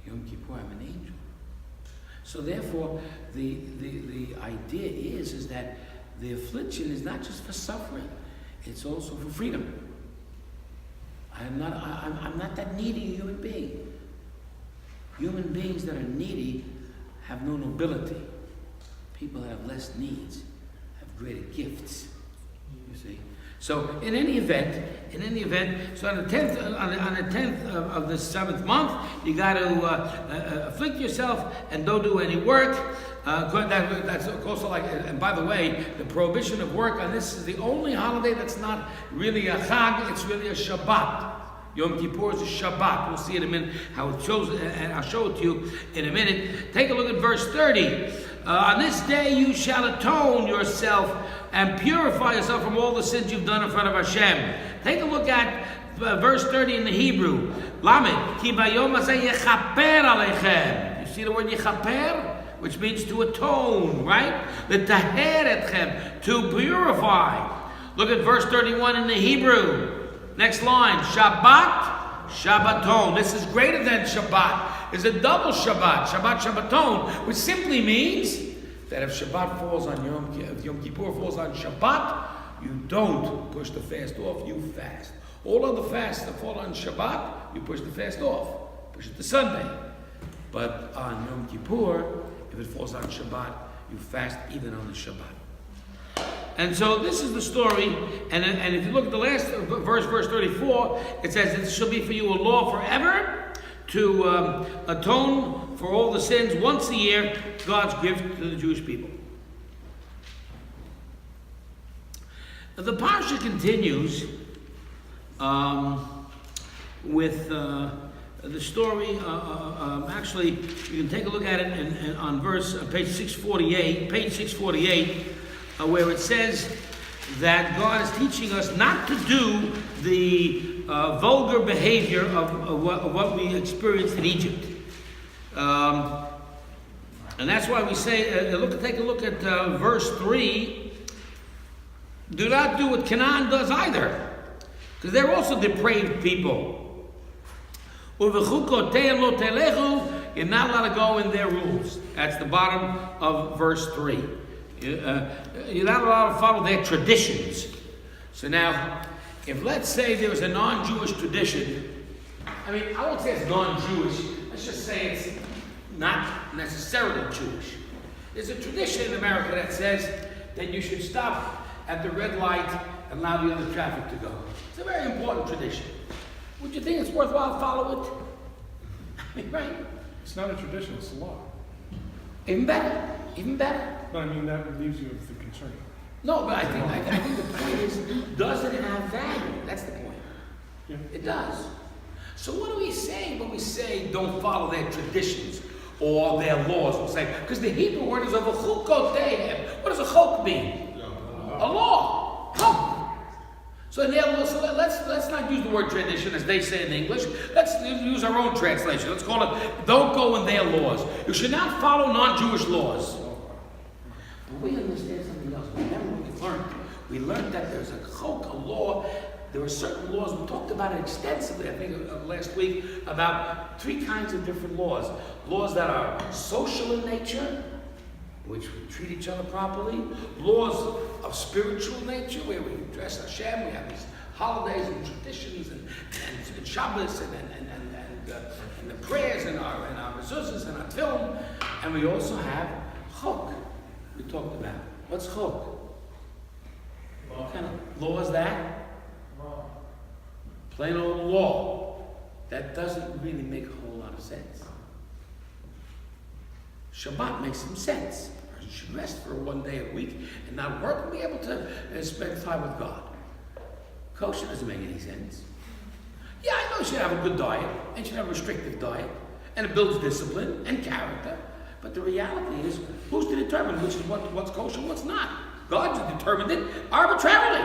Yom Kippur, I'm an angel. So therefore, the idea is that the affliction is not just for suffering, it's also for freedom. I'm not that needy human being. Human beings that are needy have no nobility. People that have less needs have greater gifts. You see. So in any event, so on the 10th of the 7th month, you got to afflict yourself and don't do any work. That's also like, and by the way, the prohibition of work on this is the only holiday that's not really a Chag, it's really a Shabbat. Yom Kippur is a Shabbat. We'll see in a minute how it shows, and I'll show it to you in a minute. Take a look at verse 30. On this day you shall atone yourself and purify yourself from all the sins you've done in front of Hashem. Take a look at verse 30 in the Hebrew. Lamed, ki bayom hazeh yechaper aleichem. You see the word yechaper? Which means to atone, right? L'taher etchem, to purify. Look at verse 31 in the Hebrew. Next line, Shabbat, Shabbaton. This is greater than Shabbat. It's a double Shabbat, Shabbat, Shabbaton, which simply means that if Shabbat falls on if Yom Kippur falls on Shabbat, you don't push the fast off, you fast. All other fasts that fall on Shabbat, you push the fast off, push it to Sunday. But on Yom Kippur, if it falls on Shabbat, you fast even on the Shabbat. And so this is the story, and if you look at the last verse 34, it says, "It shall be for you a law forever to atone for all the sins once a year, God's gift to the Jewish people." The Parsha continues with the story. Actually, you can take a look at it on page 648, where it says that God is teaching us not to do the vulgar behavior of what we experienced in Egypt. And that's why we say, take a look at verse 3. Do not do what Canaan does either, because they're also depraved people. You're not allowed to go in their rules. That's the bottom of verse 3. You're not allowed to follow their traditions. So now, if let's say there was a non-Jewish tradition, I won't say it's non-Jewish, let's just say it's not necessarily Jewish. There's a tradition in America that says that you should stop at the red light and allow the other traffic to go. It's a very important tradition. Would you think it's worthwhile to follow it? Right? It's not a tradition, it's a law. Even better. But that relieves you of the concern. No, but I think the point is, does it have value? That's the point. Yeah. It does. So what do we say when we say don't follow their traditions or their laws? We'll say, because the Hebrew word is of a chukoteihem. What does a chok mean? A law. Chok. So let's not use the word tradition as they say in English. Let's use our own translation. Let's call it, don't go in their laws. You should not follow non-Jewish laws. But we understand something else. Remember what we learned. We learned that there's a chok, a law. There are certain laws. We talked about it extensively, I think, last week, about 3 kinds of different laws. Laws that are social in nature, which we treat each other properly. Laws of spiritual nature, where we dress Hashem, we have these holidays and traditions and Shabbos and the prayers and our mezuzahs and our film. And we also have chok. We talked about. What's chok? What kind of law is that? Plain old law. That doesn't really make a whole lot of sense. Shabbat makes some sense. You should rest for 1 day a week and not work and be able to spend time with God. Kosher doesn't make any sense. Yeah, I know you should have a good diet and you should have a restrictive diet and it builds discipline and character. But the reality is, who's to determine which is what's kosher and what's not? God just determined it arbitrarily.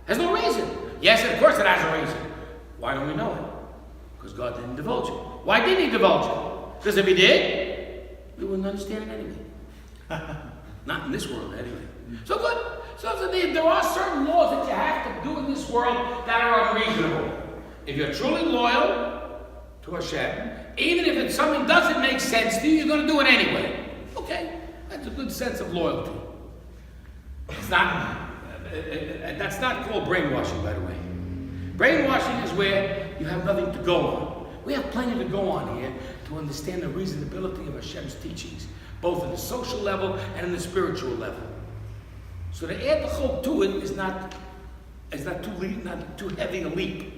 Has no reason. Yes, of course it has a reason. Why don't we know it? Because God didn't divulge it. Why didn't he divulge it? Because if he did, we wouldn't understand it anyway. Not in this world, anyway. So good. So there are certain laws that you have to do in this world that are unreasonable. If you're truly loyal to Hashem, even if something doesn't make sense to you, you're going to do it anyway. Okay, that's a good sense of loyalty. It's not. That's not called brainwashing, by the way. Brainwashing is where you have nothing to go on. We have plenty to go on here to understand the reasonability of Hashem's teachings, both at the social level and in the spiritual level. So to add the chok to it is not too heavy a leap.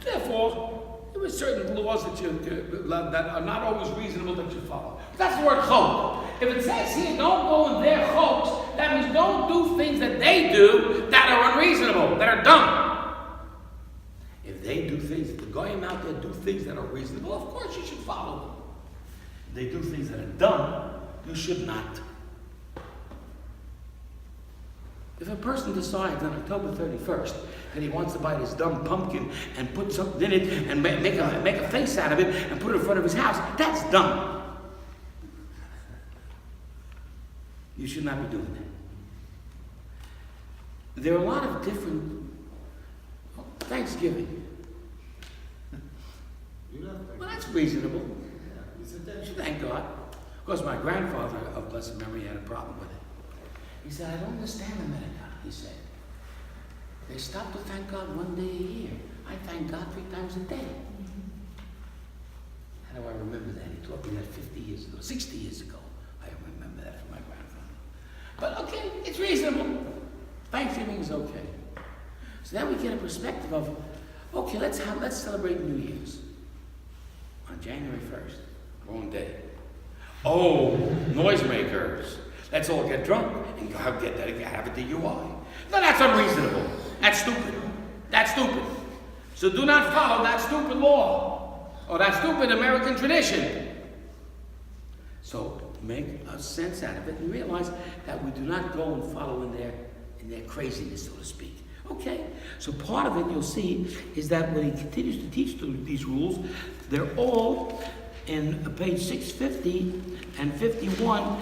Therefore, there are certain laws that are not always reasonable that you follow. But that's the word chok. If it says here, don't go in their choks, that means don't do things that they do that are unreasonable, that are dumb. If they do things, if the goyim out there do things that are reasonable, of course you should follow them. If they do things that are dumb, you should not. If a person decides on October 31st that he wants to buy this dumb pumpkin and put something in it and make a face out of it and put it in front of his house, that's dumb. You should not be doing that. There are a lot of different Thanksgiving. Well, that's reasonable. You should thank God. Of course, my grandfather of blessed memory had a problem with it. He said, I don't understand America, he said. They stop to thank God 1 day a year. I thank God 3 times a day. How do I remember that? He taught me that 50 years ago, 60 years ago. I remember that from my grandfather. But okay, it's reasonable. Thanksgiving is okay. So then we get a perspective of, okay, let's celebrate New Year's on January 1st. Wrong day. Oh, noisemakers. Let's all get drunk and have a DUI. No, that's unreasonable. That's stupid. That's stupid. So do not follow that stupid law or that stupid American tradition. So make a sense out of it and realize that we do not go and follow in their craziness, so to speak. Okay, so part of it you'll see is that when he continues to teach these rules, they're all in page 650 and 51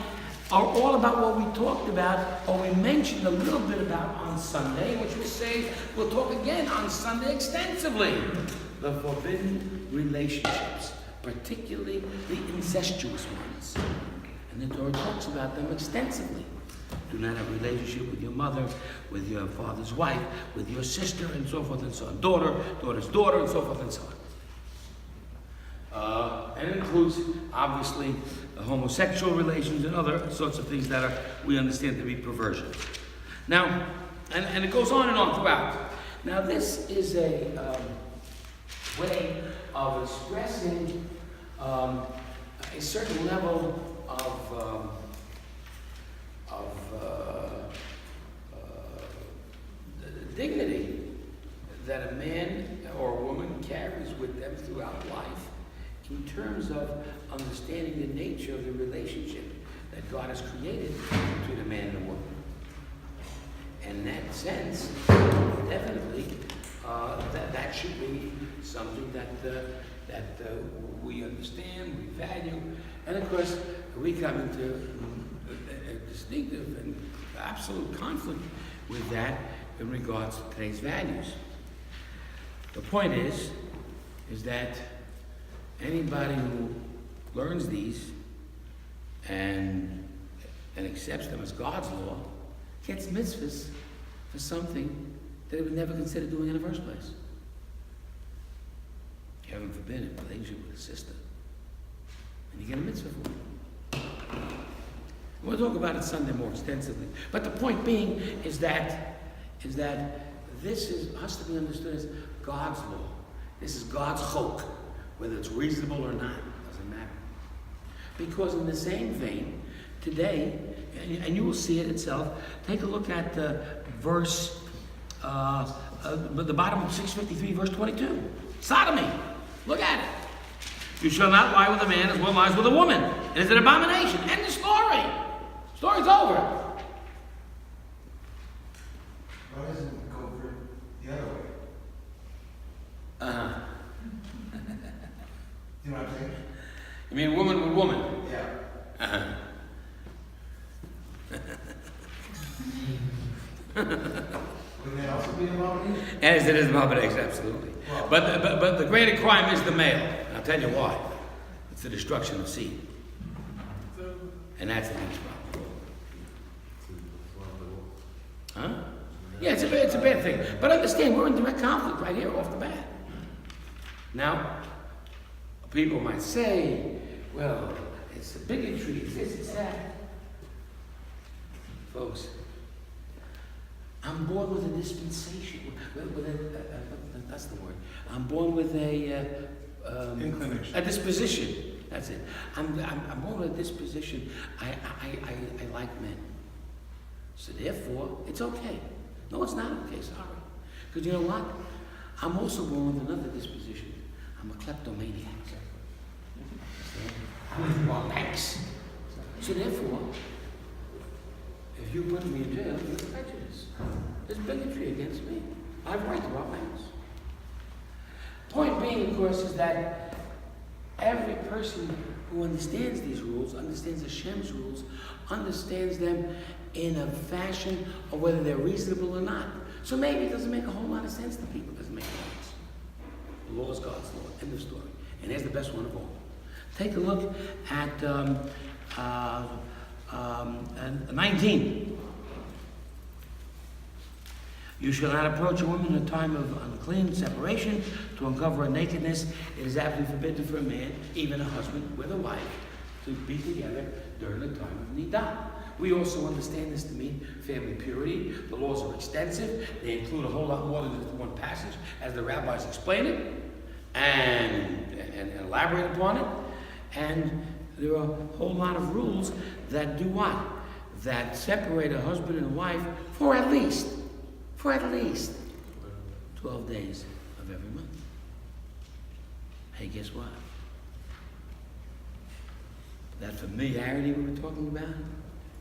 are all about what we talked about or we mentioned a little bit about on Sunday, which we'll talk again on Sunday extensively. The forbidden relationships, particularly the incestuous ones. And the Torah talks about them extensively. Do not have a relationship with your mother, with your father's wife, with your sister, and so forth and so on. Daughter's daughter, and so forth and so on. And it includes, obviously, homosexual relations and other sorts of things that we understand to be perversions. Now, and it goes on and on throughout. Now, this is a way of expressing a certain level of dignity that a man or a woman carries with them throughout life in terms of understanding the nature of the relationship that God has created between a man and a woman. And in that sense, definitely, that should be something that we understand, we value, and of course, we come into a distinctive and absolute conflict with that in regards to today's values. The point is that anybody who learns these and accepts them as God's law gets mitzvahs for something that he would never consider doing in the first place. Heaven forbid, a relationship with a sister. And you get a mitzvah for it. We'll talk about it Sunday more extensively. But the point being is that this has to be understood as God's law. This is God's chok. Whether it's reasonable or not, doesn't matter. Because in the same vein, today, and you will see it itself, take a look at verse, the bottom of 653, verse 22. Sodomy. Look at it. You shall not lie with a man as one lies with a woman. It is an abomination. End the story. Story's over. Why doesn't it go for the other way? Uh-huh. You know what I'm saying? You mean woman with woman? Yeah. Uh-huh. Would that also be an abomination? As it is an abomination, absolutely. Well, But the greater crime is the male. And I'll tell you why. It's the destruction of seed. And that's the next problem. Huh? Yeah, it's a bad thing. But understand, we're in direct conflict right here off the bat. Now, people might say, well, it's a bigotry, it's this, it's that. Folks, I'm born with a dispensation, that's the word. I'm born with a Inclination. a disposition. That's it. I'm born with a disposition. I like men. So therefore, it's okay. No, it's not okay. Sorry. Because you know what? I'm also born with another disposition. I'm a kleptomaniac. I like to rob banks. So therefore, if you put me in jail, there's prejudice. There's bigotry against me. I have a right to rob banks. Point being, of course, is that every person who understands these rules, understands Hashem's rules, understands them in a fashion of whether they're reasonable or not. So maybe it doesn't make a whole lot of sense to people. It doesn't make sense. The law is God's law. End of story. And here's the best one of all. Take a look at 19. You shall not approach a woman in a time of unclean separation to uncover her nakedness. It is absolutely forbidden for a man, even a husband with a wife, to be together during the time of nidah, We also understand this to mean family purity. The laws are extensive. They include a whole lot more than just one passage, as the rabbis explain it and elaborate upon it. And there are a whole lot of rules that do what? That separate a husband and a wife for at least 12 days of every month. Hey, guess what? That familiarity we were talking about,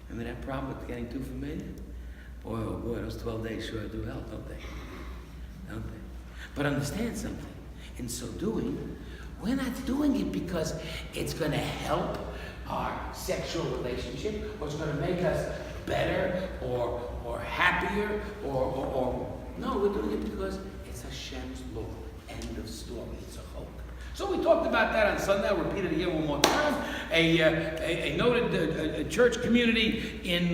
remember that problem with getting too familiar? Boy, oh boy, those 12 days sure do help, don't they? Don't they? But understand something. In so doing, we're not doing it because it's going to help our sexual relationship, or it's going to make us better or happier, or no, we're doing it because it's Hashem's law. End of story. It's a hope. So we talked about that on Sunday. I'll repeat it here one more time. A noted church community in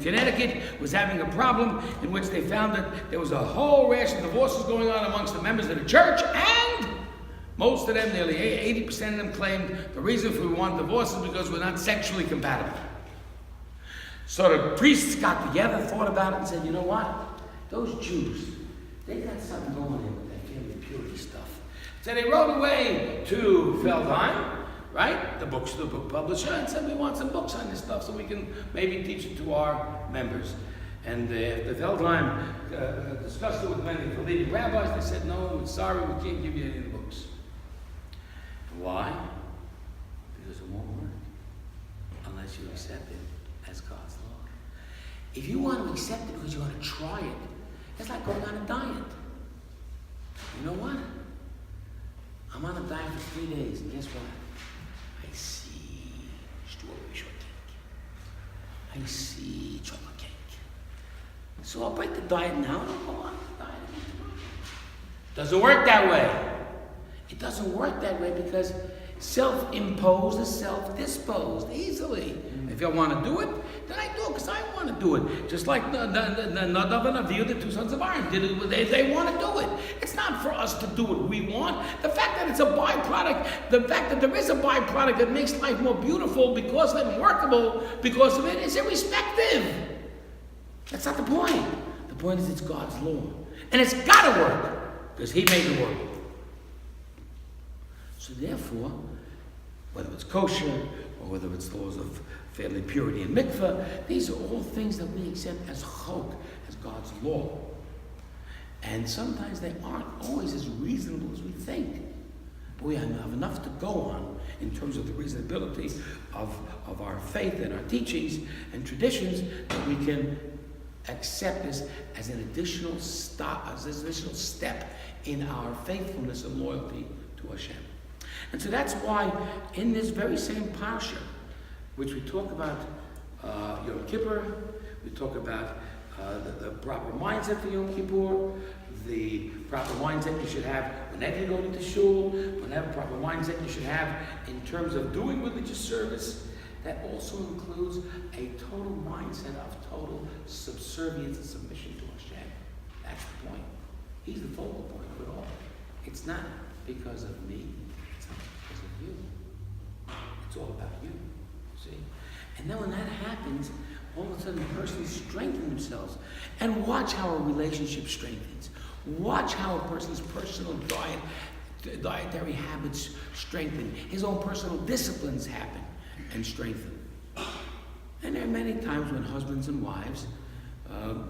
Connecticut was having a problem in which they found that there was a whole rash of divorces going on amongst the members of the church, and most of them, nearly 80% of them, claimed the reason for we want divorce is because we're not sexually compatible. So the priests got together, thought about it, and said, you know what? Those Jews, they got something going on with that family purity stuff. So they wrote away to Feldheim, right? The book publisher, and said, we want some books on this stuff so we can maybe teach it to our members. And the Feldheim discussed it with many of the leading rabbis. They said, no, we're sorry, we can't give you any of the books. Why? Because it won't work unless you accept it as God's law. If you want to accept it because you want to try it, it's like going on a diet. You know what? I'm on a diet for 3 days, and guess what? I see strawberry shortcake. I see chocolate cake. So I'll break the diet now, and I'll go on the diet again tomorrow. Doesn't work that way. It doesn't work that way because self-imposed is self-disposed easily. If you want to do it, then I do it because I want to do it. Just like Nadav and Avihu, the two sons of Aaron, did it. They want to do it. It's not for us to do what we want. The fact that it's a byproduct, the fact that there is a byproduct that makes life more beautiful because of it and workable because of it is irrespective. That's not the point. The point is it's God's law. And it's got to work because He made the world. So therefore, whether it's kosher or whether it's laws of family purity and mikveh, these are all things that we accept as chok, as God's law. And sometimes they aren't always as reasonable as we think. But we have enough to go on in terms of the reasonability of our faith and our teachings and traditions that we can accept this as an additional step in our faithfulness and loyalty to Hashem. And so that's why in this very same Parsha, which we talk about Yom Kippur, we talk about the proper mindset for Yom Kippur, the proper mindset you should have whenever you go to shul, whenever proper mindset you should have in terms of doing religious service. That also includes a total mindset of total subservience and submission to Hashem. That's the point. He's the focal point of it all. It's not because of me. It's not because of you. It's all about you. See? And then when that happens, all of a sudden the person strengthens themselves. And watch how a relationship strengthens. Watch how a person's personal dietary habits strengthen. His own personal disciplines happen and strengthen. And there are many times when husbands and wives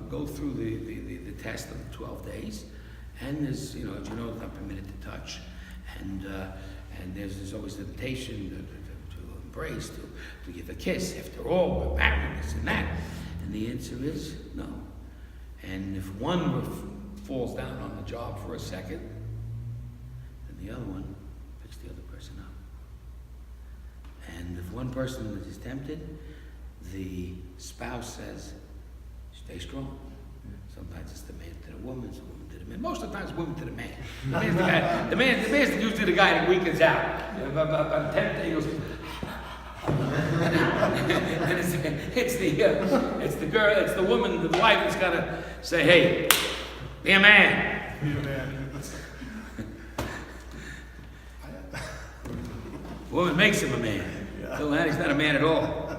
go through the test of the 12 days, and there's, as you know, it's not permitted to touch, and there's always the temptation to embrace, to give a kiss. After all, we're married, this and that. And the answer is no. And if one falls down on the job for a second, then the other one picks the other person up. And if one person is tempted, the spouse says, stay strong. Sometimes it's the man to the woman, it's the woman to the man. Most of the time it's woman to the man. The man's usually the guy that weakens out. About 10 days, he goes, and it's the girl, it's the woman, the wife that's got to say, hey, be a man. Be a man. Woman makes him a man. Yeah. So that he's not a man at all.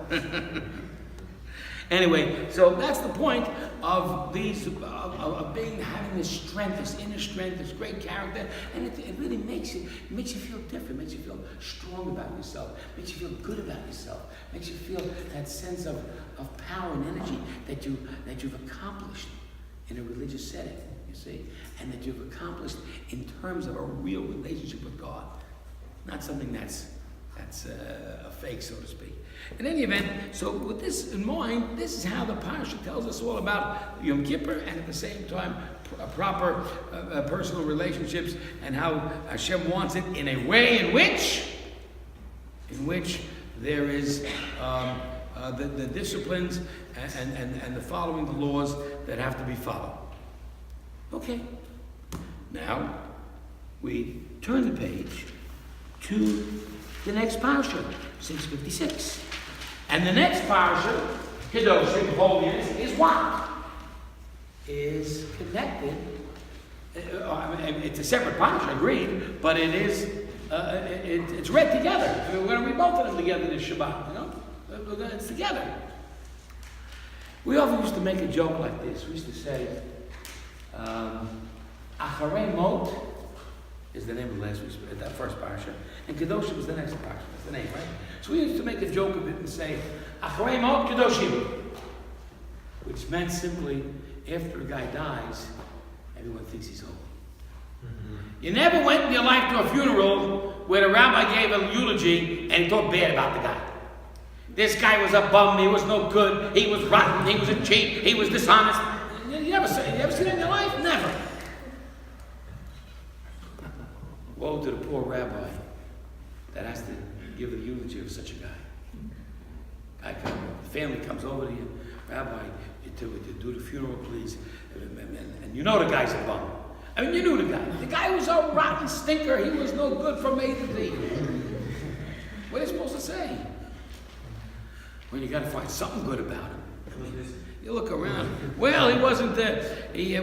Anyway, so that's the point of these, having this strength, this inner strength, this great character, and it really makes you feel different, makes you feel strong about yourself, makes you feel good about yourself, makes you feel that sense of power and energy that you've accomplished in a religious setting, you see, and that you've accomplished in terms of a real relationship with God, not something that's a fake, so to speak. In any event, so with this in mind, this is how the Parsha tells us all about Yom Kippur, and at the same time, proper personal relationships, and how Hashem wants it in a way in which there is the disciplines and the following the laws that have to be followed. Okay. Now, we turn the page to the next Parsha, 656. And the next Parsha, Kedoshim, holiness, is what? Is connected. It's a separate Parsha, agreed, but it is. It's read together. We're going to read both of them together this Shabbat. You know, it's together. We often used to make a joke like this. We used to say, Acharei Mot is the name of that first Parsha, and Kedoshim is the next Parsha. That's the name, right? So we used to make a joke of it and say, Acharei Mot Kedoshim, which meant simply, after a guy dies, everyone thinks he's holy. Mm-hmm. You never went in your life to a funeral where the rabbi gave a eulogy and he talked bad about the guy. This guy was a bum, he was no good, he was rotten, he was a cheat, he was dishonest. You ever seen that in your life? Never. Woe to the poor rabbi that has to give the eulogy of such a guy. The family comes over to you, Rabbi, to do the funeral, please. And you know the guy's a bum. I mean, you knew the guy. The guy was a rotten stinker. He was no good from A to Z. What are you supposed to say? Well, you got to find something good about him. I mean, you look around. Well, he wasn't he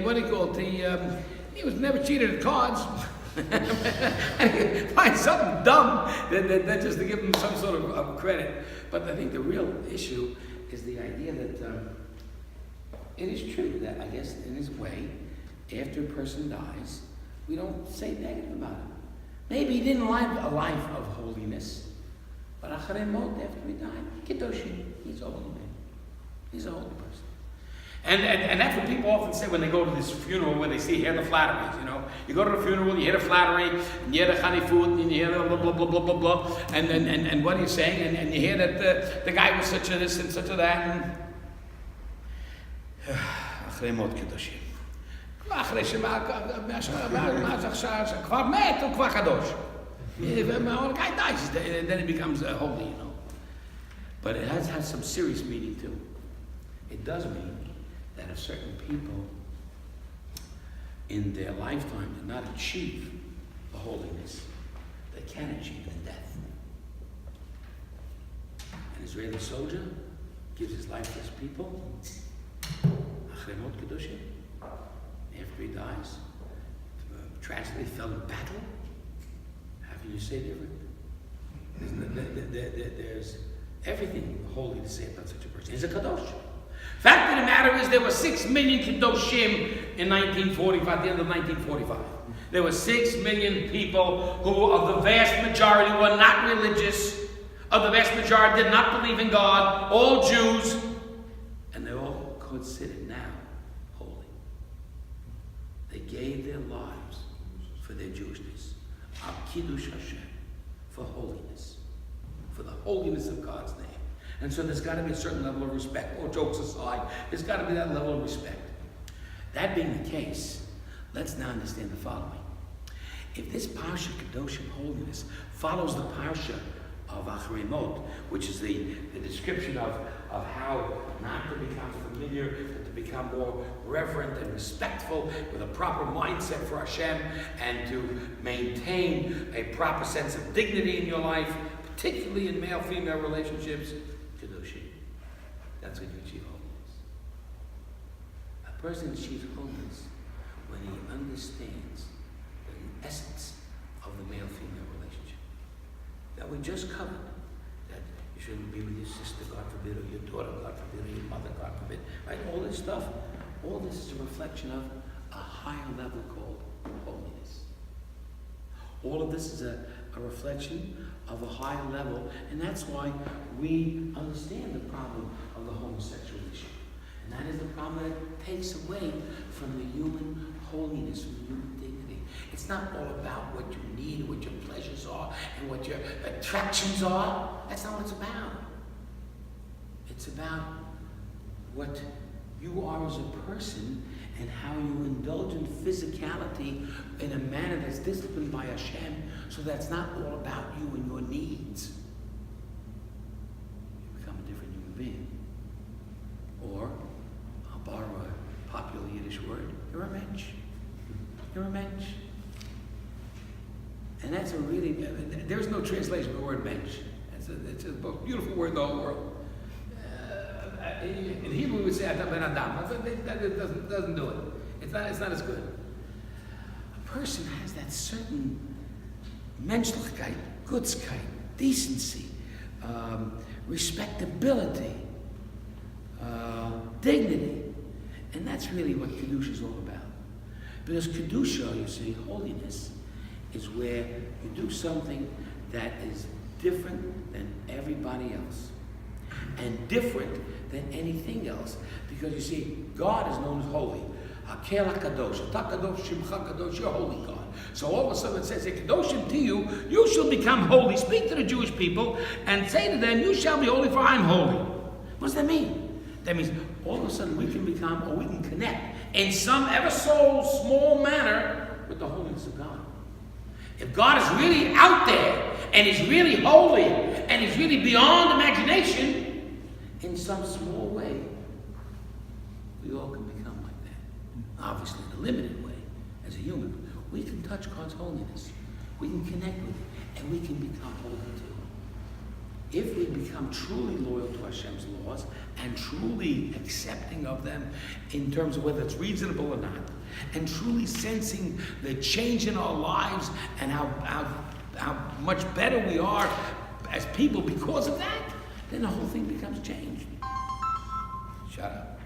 was never cheated at cards. And find something dumb that just to give him some sort of credit. But I think the real issue is the idea that it is true that, I guess, in his way, after a person dies, we don't say negative about him. Maybe he didn't live a life of holiness, but Acharei Mot, after he died, Kedoshim, he's a holy man. He's a holy person. And that's what people often say when they go to this funeral, where they hear the flatteries, you know. You go to the funeral, you hear the flattery, and you hear the chanifut, and you hear the blah, blah, blah, blah, blah, blah, and what are you saying? And you hear that the guy was such a this and such a that, and Acharei Mot Kedoshim. אחרי שכבר מת הוא כבר קדוש. When a guy dies, then he becomes holy, you know. But it has some serious meaning too. It does mean that if certain people in their lifetime did not achieve the holiness, they can achieve in death. An Israeli soldier gives his life to his people. Acharei Mot Kedoshim. After he dies, tragically fell in battle. How can you say different? There's everything holy to say about such a person. He's a kadosh. Fact of the matter is, there were 6 million kedoshim in 1945, at the end of 1945. There were 6 million people who, of the vast majority, were not religious. Of the vast majority, did not believe in God. All Jews, and they're all considered now holy. They gave their lives for their Jewishness. Al Kiddush Hashem, for holiness, for the holiness of God's name. And so there's got to be a certain level of respect. All jokes aside, there's got to be that level of respect. That being the case, let's now understand the following. If this Parsha Kedoshim, holiness, follows the Parsha of Acharei Mot, which is the description of how not to become familiar, but to become more reverent and respectful with a proper mindset for Hashem, and to maintain a proper sense of dignity in your life, particularly in male-female relationships, Kedoshim. That's when you achieve holiness. A person achieves holiness when he understands the essence of the male-female relationship. That we just covered, that you shouldn't be with your sister, God forbid, or your daughter, God forbid, or your mother, God forbid. Right? All this stuff, all this is a reflection of a higher level called holiness. All of this is a reflection of a higher level, and that's why we understand the problem of the homosexual issue. And that is the problem that it takes away from the human holiness, from the human dignity. It's not all about what you need, what your pleasures are, and what your attractions are. That's not what it's about. It's about what you are as a person and how you indulge in physicality in a manner that's disciplined by Hashem, so that's not all about you and your needs. You become a different human being. Or, I'll borrow a popular Yiddish word, you're a mensch. You're a mensch. And that's a really, there's no translation of the word mensch. It's a beautiful word in the whole world. In Hebrew we would say Adam ben Adam. That doesn't do it. It's not as good. A person has that certain Menschlichkeit, Gutskeit, decency, respectability, dignity. And that's really what Kedusha is all about. Because Kedusha, you see, holiness, is where you do something that is different than everybody else. And different than anything else. Because you see, God is known as holy. Hakel HaKadosh, HaKadosh, Shimcha Kadosh, you're holy God. So all of a sudden it says, Kedoshim to you, you shall become holy. Speak to the Jewish people and say to them, you shall be holy for I am holy. What does that mean? That means all of a sudden we can become, or we can connect in some ever so small manner with the holiness of God. If God is really out there and He's really holy and He's really beyond imagination, in some small way, we all can become like that. Obviously, in a limited way, as a human, we can touch God's holiness. We can connect with it, and we can become holy too. If we become truly loyal to Hashem's laws and truly accepting of them in terms of whether it's reasonable or not, and truly sensing the change in our lives and how much better we are as people because of that, then the whole thing becomes changed. Shut up.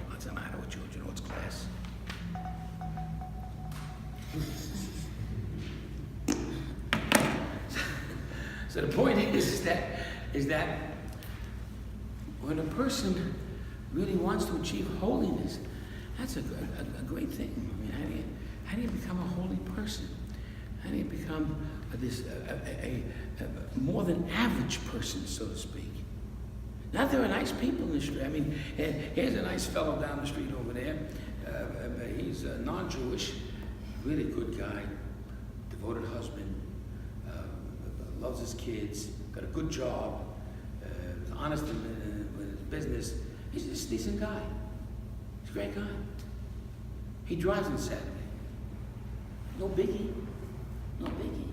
What's the matter with you? You know it's class. So the point is that when a person really wants to achieve holiness, that's a great thing. I mean, how do you become a holy person? How do you become a more than average person, so to speak? Now, there are nice people in the street. I mean, here's a nice fellow down the street over there. He's non-Jewish, really good guy, devoted husband, loves his kids, got a good job, is honest with his business. He's just a decent guy. He's a great guy. He drives on Saturday. No biggie. No biggie.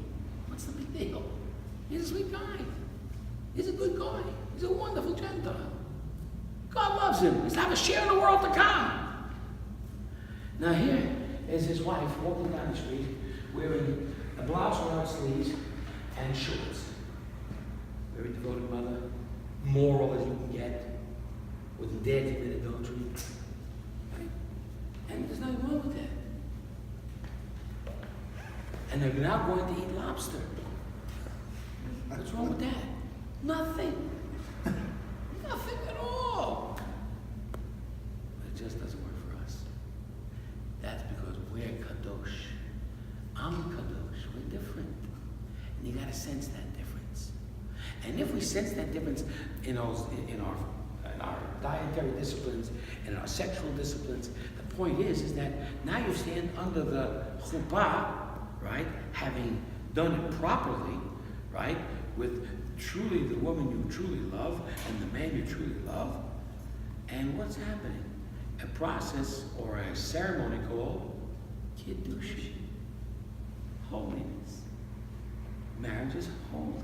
What's the big deal? He's a sweet guy. He's a good guy. He's a wonderful Gentile. God loves him. He's to have a share in the world to come. Now here is his wife walking down the street wearing a blouse without sleeves and shorts. Very devoted mother, moral as you can get, wouldn't dare to commit adultery. Right? And there's nothing wrong with that. And they're now going to eat lobster. What's wrong with that? Nothing. Nothing at all. But it just doesn't work for us. That's because we're kadosh. I'm kadosh. We're different. And you got to sense that difference. And if we sense that difference in our dietary disciplines and in our sexual disciplines, the point is that now you stand under the chuppah, right? Having done it properly, right? With truly the woman you truly love and the man you truly love. And what's happening? A process or a ceremony called Kedoshim. Holiness. Marriage is holy.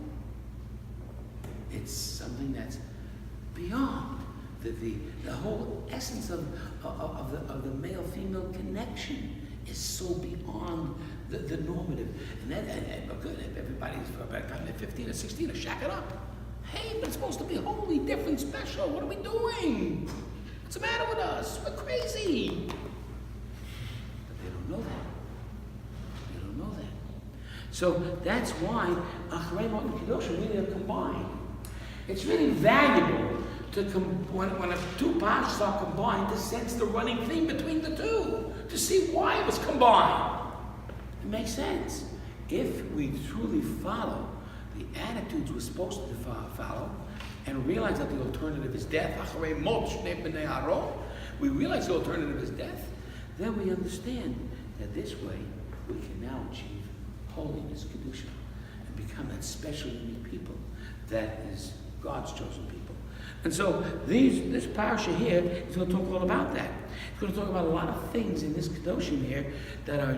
It's something that's beyond the whole essence of the male-female connection is so beyond the normative. And then, good, if everybody's, by the time they're 15 or 16, are shacking up. Hey, but it's supposed to be holy, different, special. What are we doing? What's the matter with us? We're crazy. But they don't know that. They don't know that. So that's why Acharei Kedoshim really are combined. It's really valuable to when two parshas are combined, to sense the running theme between the two, to see why it was combined. It makes sense. If we truly follow the attitudes we're supposed to follow, and realize that the alternative is death, we realize the alternative is death, then we understand that this way we can now achieve holiness, Kedusha, and become that special, unique people that is God's chosen people. And so this parsha here is going to talk all about that. It's going to talk about a lot of things in this Kedoshim here that are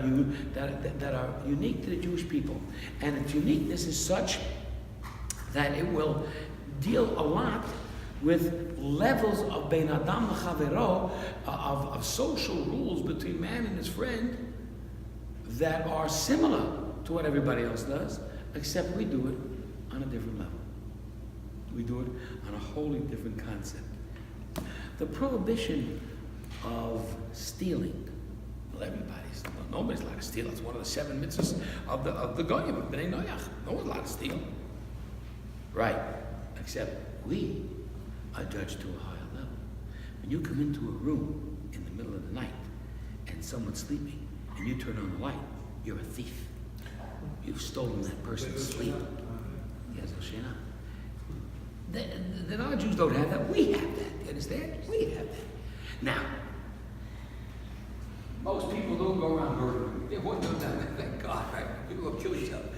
unique to the Jewish people. And its uniqueness is such that it will deal a lot with levels of Bein Adam L'Chavero, of social rules between man and his friend that are similar to what everybody else does, except we do it on a different level. We do it on a wholly different concept. The prohibition of stealing. Well, nobody's allowed to steal. It's one of the 7 mitzvahs of the Goyim, of Bnei Noach. No one's allowed to steal. Right. Except we are judged to a higher level. When you come into a room in the middle of the night and someone's sleeping and you turn on the light, you're a thief. You've stolen that person's sleep. Yes, Oshena. The non-Jews don't have that. We have that. You understand? We have that. Now, most people don't go around murdering. They won't do that. Thank God, right? People will kill each other.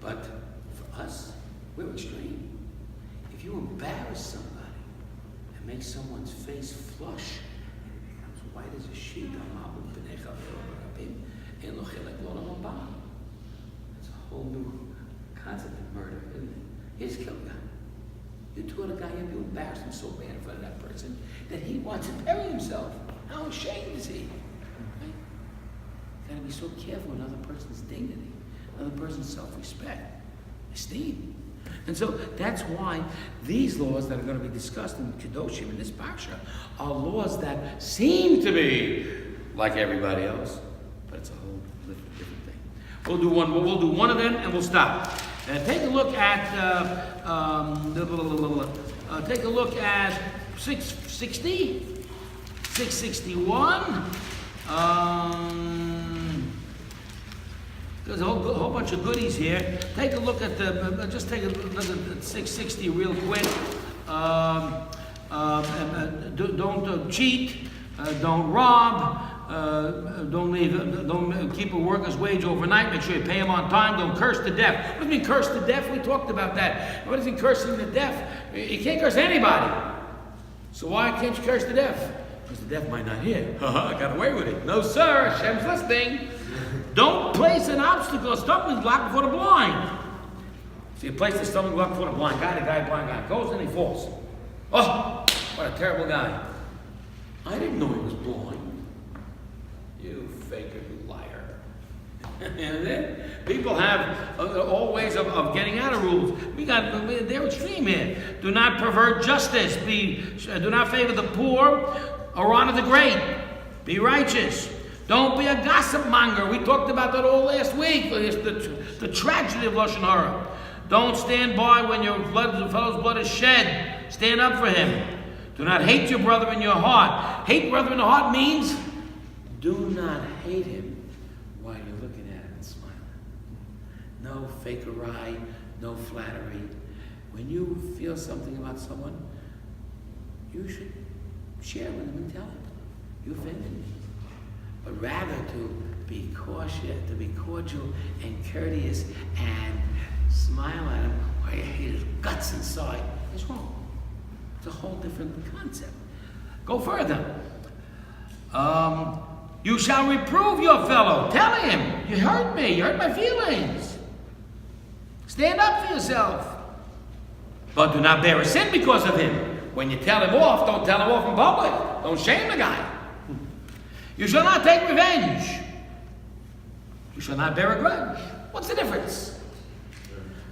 But for us, we're extreme. If you embarrass somebody and make someone's face flush and it becomes white as a sheet, it's a whole new concept of murder, isn't it? You just killed a guy. You taught a guy, you embarrassed him so bad in front of that person that he wants to bury himself. How ashamed is he? Right? You've got to be so careful with another person's dignity, another person's self-respect, esteem. And so that's why these laws that are going to be discussed in Kedoshim in this Parsha are laws that seem to be like everybody else, but it's a whole different thing. We'll do one of them and we'll stop. Take a look at 660, 661. There's a whole bunch of goodies here. Take a look at just take a look at 660 real quick. Don't cheat. Don't rob. Don't keep a worker's wage overnight. Make sure you pay him on time. Don't curse to death. What does it mean curse to death? We talked about that. What does it mean cursing to death? You can't curse anybody. So why can't you curse to death? Because the deaf might not hear. I got away with it. No, sir. Hashem's listening. Don't place an obstacle, a stumbling block before the blind. So you place the stumbling block before the blind guy. The blind guy goes and he falls. Oh, what a terrible guy. I didn't know he was blind. You faker, you liar. And then people have all ways of getting out of rules. They're extreme here. Do not pervert justice. Do not favor the poor or honor the great. Be righteous. Don't be a gossip monger. We talked about that all last week. The tragedy of Lashon Hara. Don't stand by when your fellow's blood is shed. Stand up for him. Do not hate your brother in your heart. Hate brother in the heart means do not hate him while you're looking at him and smiling. No fakery, no flattery. When you feel something about someone, you should share with him and tell him. You offended me. But rather to be cautious, to be cordial and courteous and smile at him while you hate his guts inside is wrong. It's a whole different concept. Go further. You shall reprove your fellow. Tell him, you hurt me, you hurt my feelings. Stand up for yourself. But do not bear a sin because of him. When you tell him off, don't tell him off in public. Don't shame the guy. You shall not take revenge. You shall not bear a grudge. What's the difference?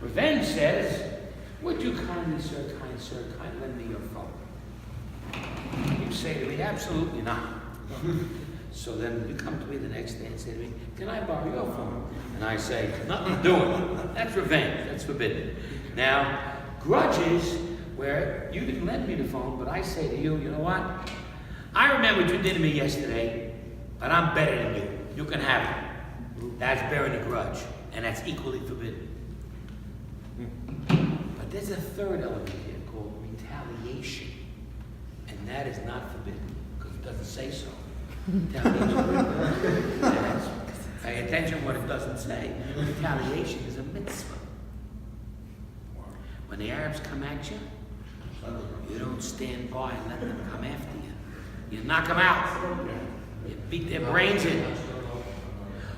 Revenge says, would you kindly, sir, kind lend me your phone? You say to me, absolutely not. So then you come to me the next day and say to me, can I borrow your phone? And I say, nothing to do with it. That's revenge. That's forbidden. Now, grudges where you didn't lend me the phone, but I say to you, you know what? I remember what you did to me yesterday, but I'm better than you. You can have it. That's bearing a grudge, and that's equally forbidden. But there's a third element here called retaliation, and that is not forbidden because it doesn't say so. Retaliation. Pay attention to what it doesn't say. Retaliation is a mitzvah. When the Arabs come at you, you don't stand by and let them come after you. You knock them out. You beat their brains in.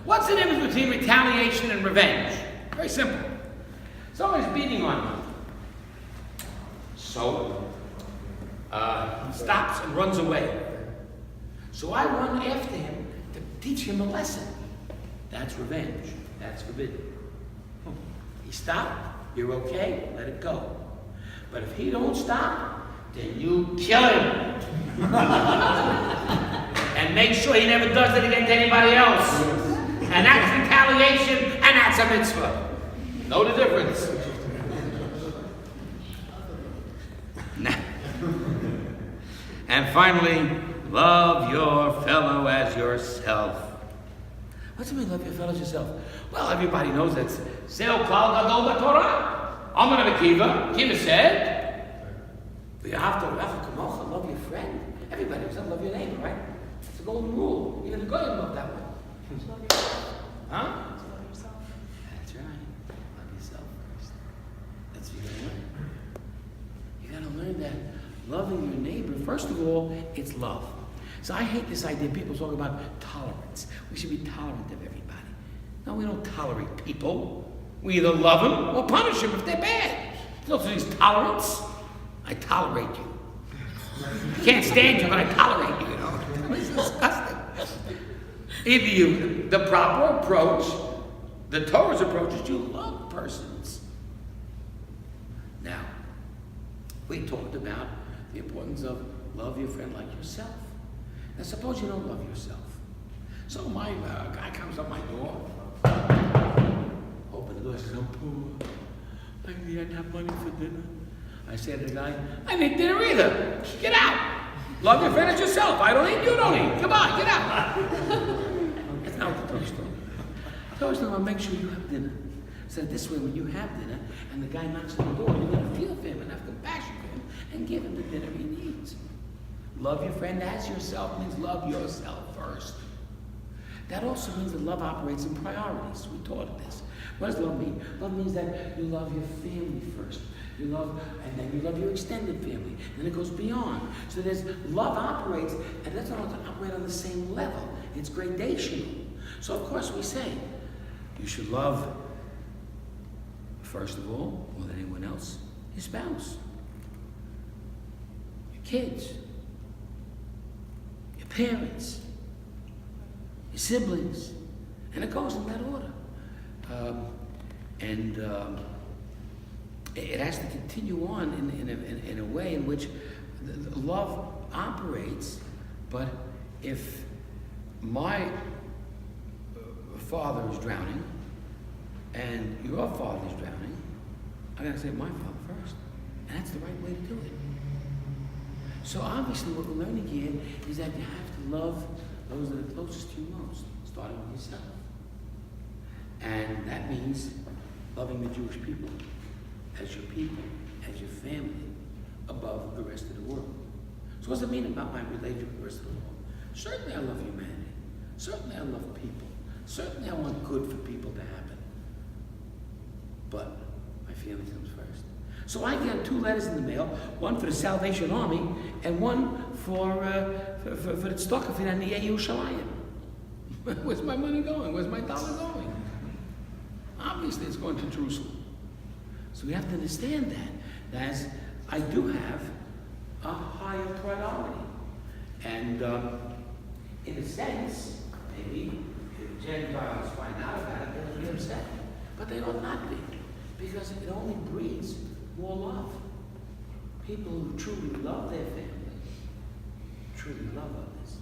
What's the difference between retaliation and revenge? Very simple. Someone's beating on you. So, he stops and runs away. So I run after him to teach him a lesson. That's revenge. That's forbidden. He stopped, you're okay, let it go. But if he don't stop, then you kill him. And make sure he never does it again to anybody else. And that's retaliation, and that's a mitzvah. Know the difference. And finally, love your fellow as yourself. What's it mean, love your fellow as yourself? Well, everybody knows that's Se'o Klal Gadol Torah. Amar Rabbi Akiva. Akiva said, love your friend. Everybody says love your neighbor, right? It's a golden rule. Even the Goyim love that one. Love yourself. Huh? Love yourself. That's right. Love yourself first. That's what you gotta learn. You gotta learn that loving your neighbor, first of all, it's love. So I hate this idea. People talk about tolerance. We should be tolerant of everybody. No, we don't tolerate people. We either love them or punish them if they're bad. There's no such thing as tolerance. I tolerate you. I can't stand you, but I tolerate you, you know. It's disgusting. Either you, the proper approach, the Torah's approach is you love persons. Now, we talked about the importance of love your friend like yourself. Now, suppose you don't love yourself. So my guy comes up my door, open the door, says, I'm poor. I didn't have money for dinner. I say to the guy, I didn't eat dinner either. Get out. Love your friend as yourself. I don't eat, you don't eat. Come on, get out. That's not what the Torah's doing. The Torah's doing, I'll make sure you have dinner. So this way, when you have dinner and the guy knocks on the door, you're going to feel for him and have compassion for him and give him the dinner he needs. Love your friend as yourself means love yourself first. That also means that love operates in priorities. We taught this. What does love mean? Love means that you love your family first. You love, and then you love your extended family. And it goes beyond. So there's love operates, and it doesn't operate on the same level. It's gradational. So of course we say, you should love, first of all, more than anyone else, your spouse, your kids, your parents, your siblings, and it goes in that order. It has to continue on in a way in which the love operates. But if my father is drowning and your father is drowning, I gotta say my father first, and that's the right way to do it. So obviously, what we're learning here is that you have to love those that are closest to you most, starting with yourself. And that means loving the Jewish people as your people, as your family, above the rest of the world. So what does it mean about my relationship with the rest of the world? Certainly I love humanity. Certainly I love people. Certainly I want good for people to happen. But my family comes first. So I get 2 letters in the mail, one for the Salvation Army and one for the Tzedakah and the Yerushalayim. Where's my money going? Where's my dollar going? Obviously it's going to Jerusalem. So we have to understand that as I do have a higher priority. And in a sense, maybe Gentiles find out about it, they'll be upset. But they ought not be, because it only breeds more love. People who truly love their family, truly love others.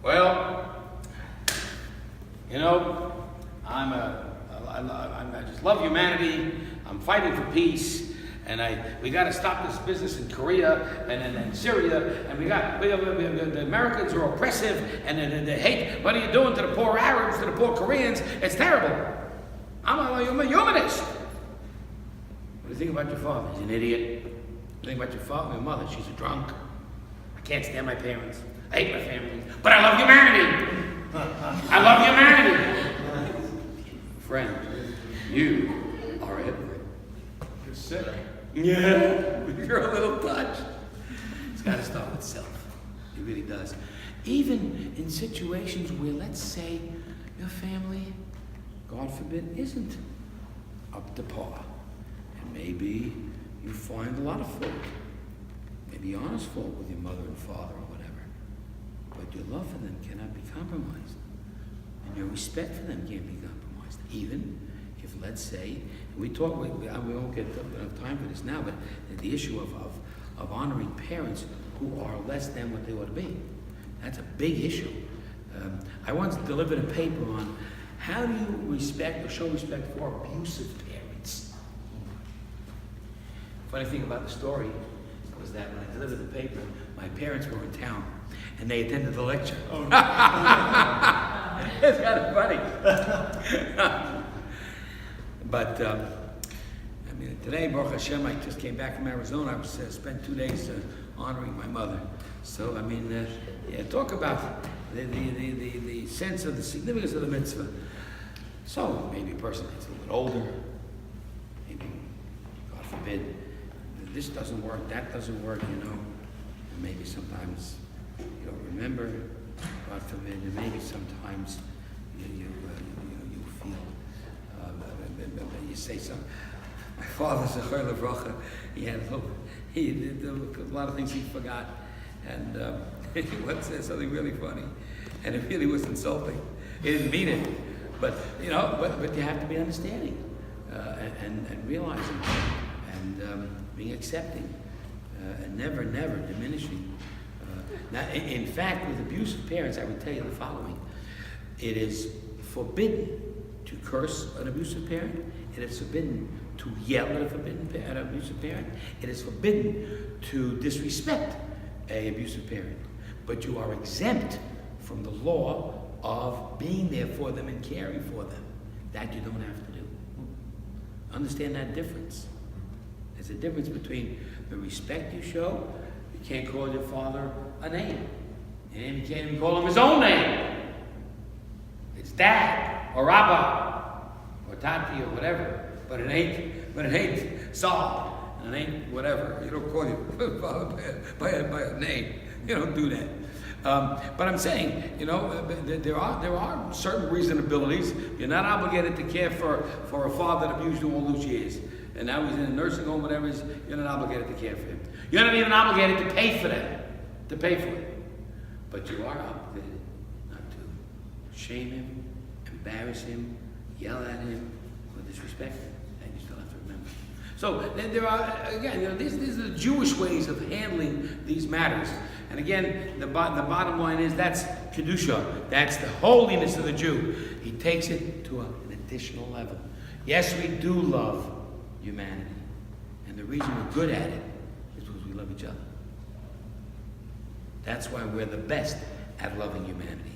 Well, you know, I just love humanity. I'm fighting for peace, and we got to stop this business in Korea and Syria, and the Americans are oppressive, and they hate. What are you doing to the poor Arabs, to the poor Koreans? It's terrible. I'm a humanist. What do you think about your father? He's an idiot. What do you think about your father? Your mother? She's a drunk. I can't stand my parents. I hate my family, but I love humanity. I love humanity. Friend, you are a hypocrite. You're sick. Yeah, you're a little touched. It's got to start with self. It really does. Even in situations where, let's say, your family, God forbid, isn't up to par. And maybe you find a lot of fault. Maybe honest fault with your mother and father or whatever. But your love for them cannot be compromised. And your respect for them can't be compromised. Even if, let's say, we won't get enough time for this now, but the issue of honoring parents who are less than what they ought to be. That's a big issue. I once delivered a paper on how do you respect or show respect for abusive parents. Funny thing about the story was that when I delivered the paper, my parents were in town and they attended the lecture. Oh, no. It's kind of funny. But today, Baruch Hashem, I just came back from Arizona. I spent 2 days honoring my mother. So talk about the sense of the significance of the mitzvah. So maybe a person gets a little bit older. Maybe, God forbid, this doesn't work, that doesn't work, And maybe sometimes you don't remember, God forbid, and maybe sometimes you feel, you say something. My father, Zachar Levracha, he did a lot of things he forgot, and he once said something really funny, and it really was insulting. He didn't mean it, but you have to be understanding and realizing and being accepting and never diminishing. Now, in fact, with abusive parents, I would tell you the following: it is forbidden to curse an abusive parent. It is forbidden to yell at an abusive parent. It is forbidden to disrespect an abusive parent. But you are exempt from the law of being there for them and caring for them. That you don't have to do. Understand that difference. There's a difference between the respect you show. You can't call your father a name. And you can't even call him his own name. It's dad or Rabba or Tati or whatever. But it ain't Saul. And it ain't whatever. You don't call your father by a name. You don't do that. But I'm saying, there are certain reasonabilities. You're not obligated to care for a father that abused you all those years. And now he's in a nursing home, whatever it is, you're not obligated to care for him. You're not even obligated to pay for them, to pay for it. But you are obligated not to shame him, embarrass him, yell at him, or disrespect him. And you still have to remember. So there are, again, these are the Jewish ways of handling these matters. And again, the bottom line is that's Kedusha. That's the holiness of the Jew. He takes it to an additional level. Yes, we do love humanity. And the reason we're good at it is because we love each other. That's why we're the best at loving humanity.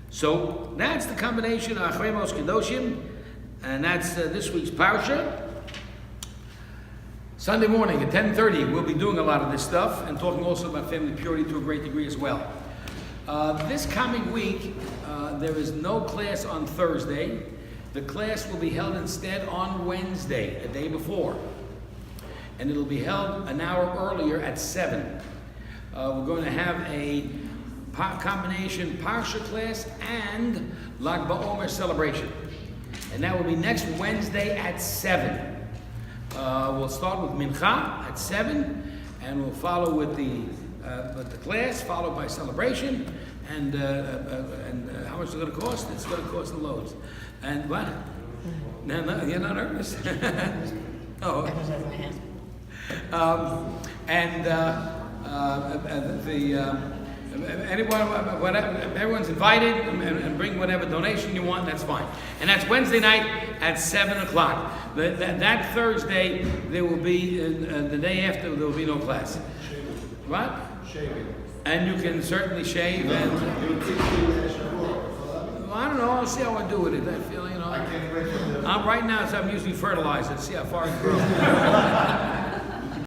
So that's the combination of Acharei Kedoshim, and that's this week's Parsha. Sunday morning at 10:30, we'll be doing a lot of this stuff and talking also about family purity to a great degree as well. This coming week, there is no class on Thursday. The class will be held instead on Wednesday, the day before. And it'll be held an hour earlier at 7. We're going to have a combination Parsha class and Lag BaOmer celebration. And that will be next Wednesday at 7. We'll start with Mincha at 7, and we'll follow with the class, followed by celebration. And how much is it going to cost? It's going to cost loads. And what? No, you're not nervous. Oh. Everyone's invited, and bring whatever donation you want. That's fine. And that's Wednesday night at 7:00. That Thursday there will be the day after there will be no class. What? Shaving. And you can certainly shave and. I don't know. I'll see how I do with it. I feel, I can't wait for the... right now, I'm using fertilizer. See how far it grows.